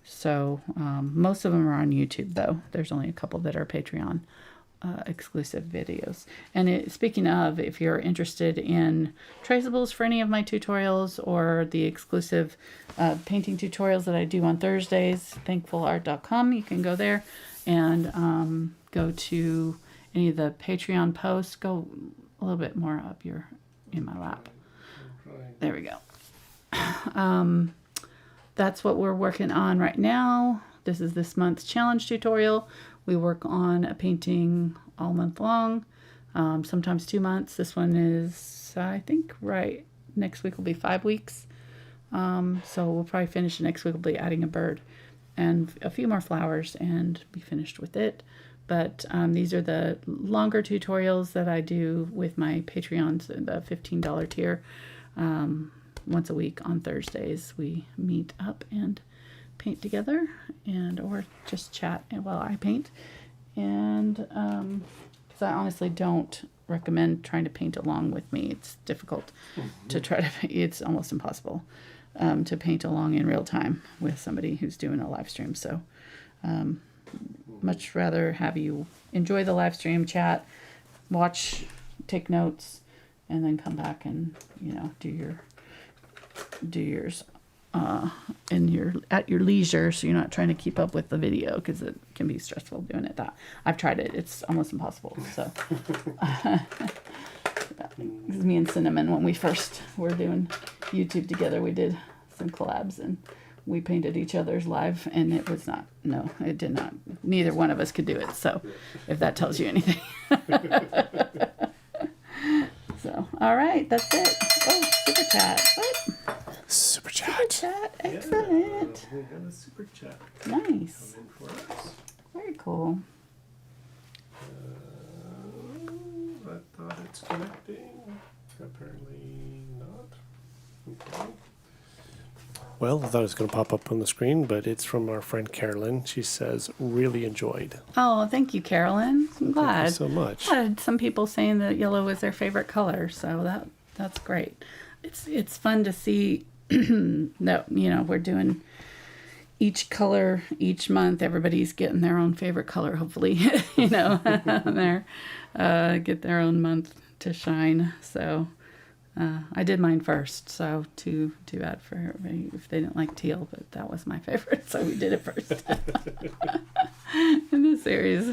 So most of them are on YouTube, though. There's only a couple that are Patreon exclusive videos. And speaking of, if you're interested in traceables for any of my tutorials or the exclusive painting tutorials that I do on Thursdays, thankfulart.com, you can go there and go to any of the Patreon posts. Go a little bit more up. You're in my lap. There we go. That's what we're working on right now. This is this month's challenge tutorial. We work on a painting all month long, sometimes 2 months. This one is, I think, right, next week will be 5 weeks. So we'll probably finish next week. We'll be adding a bird and a few more flowers and be finished with it. But these are the longer tutorials that I do with my Patreons, the $15 tier. Once a week on Thursdays, we meet up and paint together, or just chat while I paint. And because I honestly don't recommend trying to paint along with me. It's difficult to try to. It's almost impossible to paint along in real time with somebody who's doing a live stream. So much rather have you enjoy the live stream, chat, watch, take notes, and then come back and do yours at your leisure, so you're not trying to keep up with the video, because it can be stressful doing it. I've tried it; it's almost impossible. So me and Cinnamon, when we first were doing YouTube together, we did some collabs and we painted each other's live, and it was not. No, it did not. Neither one of us could do it. So if that tells you anything. So, all right, that's it. Oh, super chat. What? Super chat. Super chat. Excellent. Yeah, we got a super chat Nice. come in for us. Very cool. I thought it's connecting. Apparently not. Okay. Well, I thought it was going to pop up on the screen, but it's from our friend Carolyn. She says, really enjoyed. Oh, thank you, Carolyn. I'm glad. Thank you so much. I had some people saying that yellow was their favorite color, so that's great. It's fun to see that we're doing each color each month. Everybody's getting their own favorite color, hopefully. Get their own month to shine. So I did mine first, so too bad for everybody if they didn't like teal, but that was my favorite, so we did it first in this series.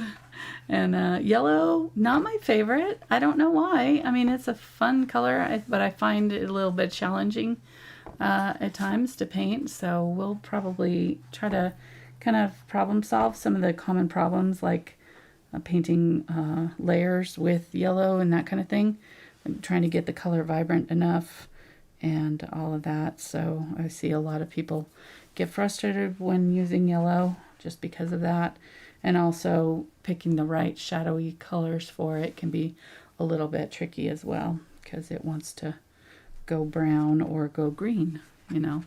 And yellow, not my favorite. I don't know why. I mean, it's a fun color, but I find it a little bit challenging at times to paint, so we'll probably try to kind of problem solve some of the common problems, like painting layers with yellow and that kind of thing. I'm trying to get the color vibrant enough and all of that. So I see a lot of people get frustrated when using yellow just because of that. And also picking the right shadowy colors for it can be a little bit tricky as well, because it wants to go brown or go green, you know.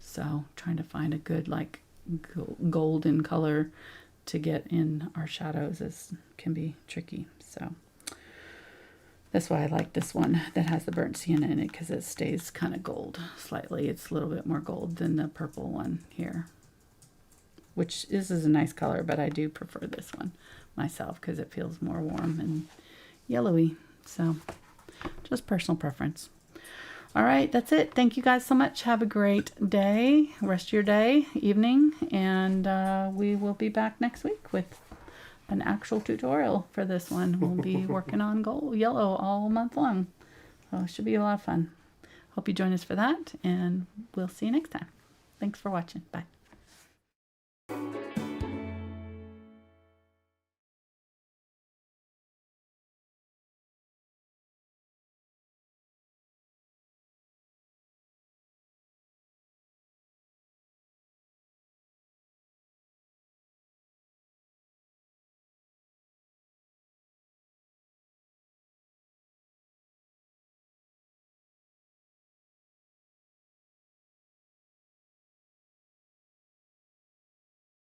So trying to find a good like golden color to get in our shadows can be tricky. So that's why I like this one that has the burnt sienna in it, because it stays kind of gold slightly. It's a little bit more gold than the purple one here, which this is a nice color, but I do prefer this one myself because it feels more warm and yellowy. So just personal preference. All right, that's it. Thank you guys so much. Have a great day, rest of your day, evening, and we will be back next week with an actual tutorial for this one. We'll be working on yellow all month long. So it should be a lot of fun. Hope you join us for that, and we'll see you next time. Thanks for watching. Bye.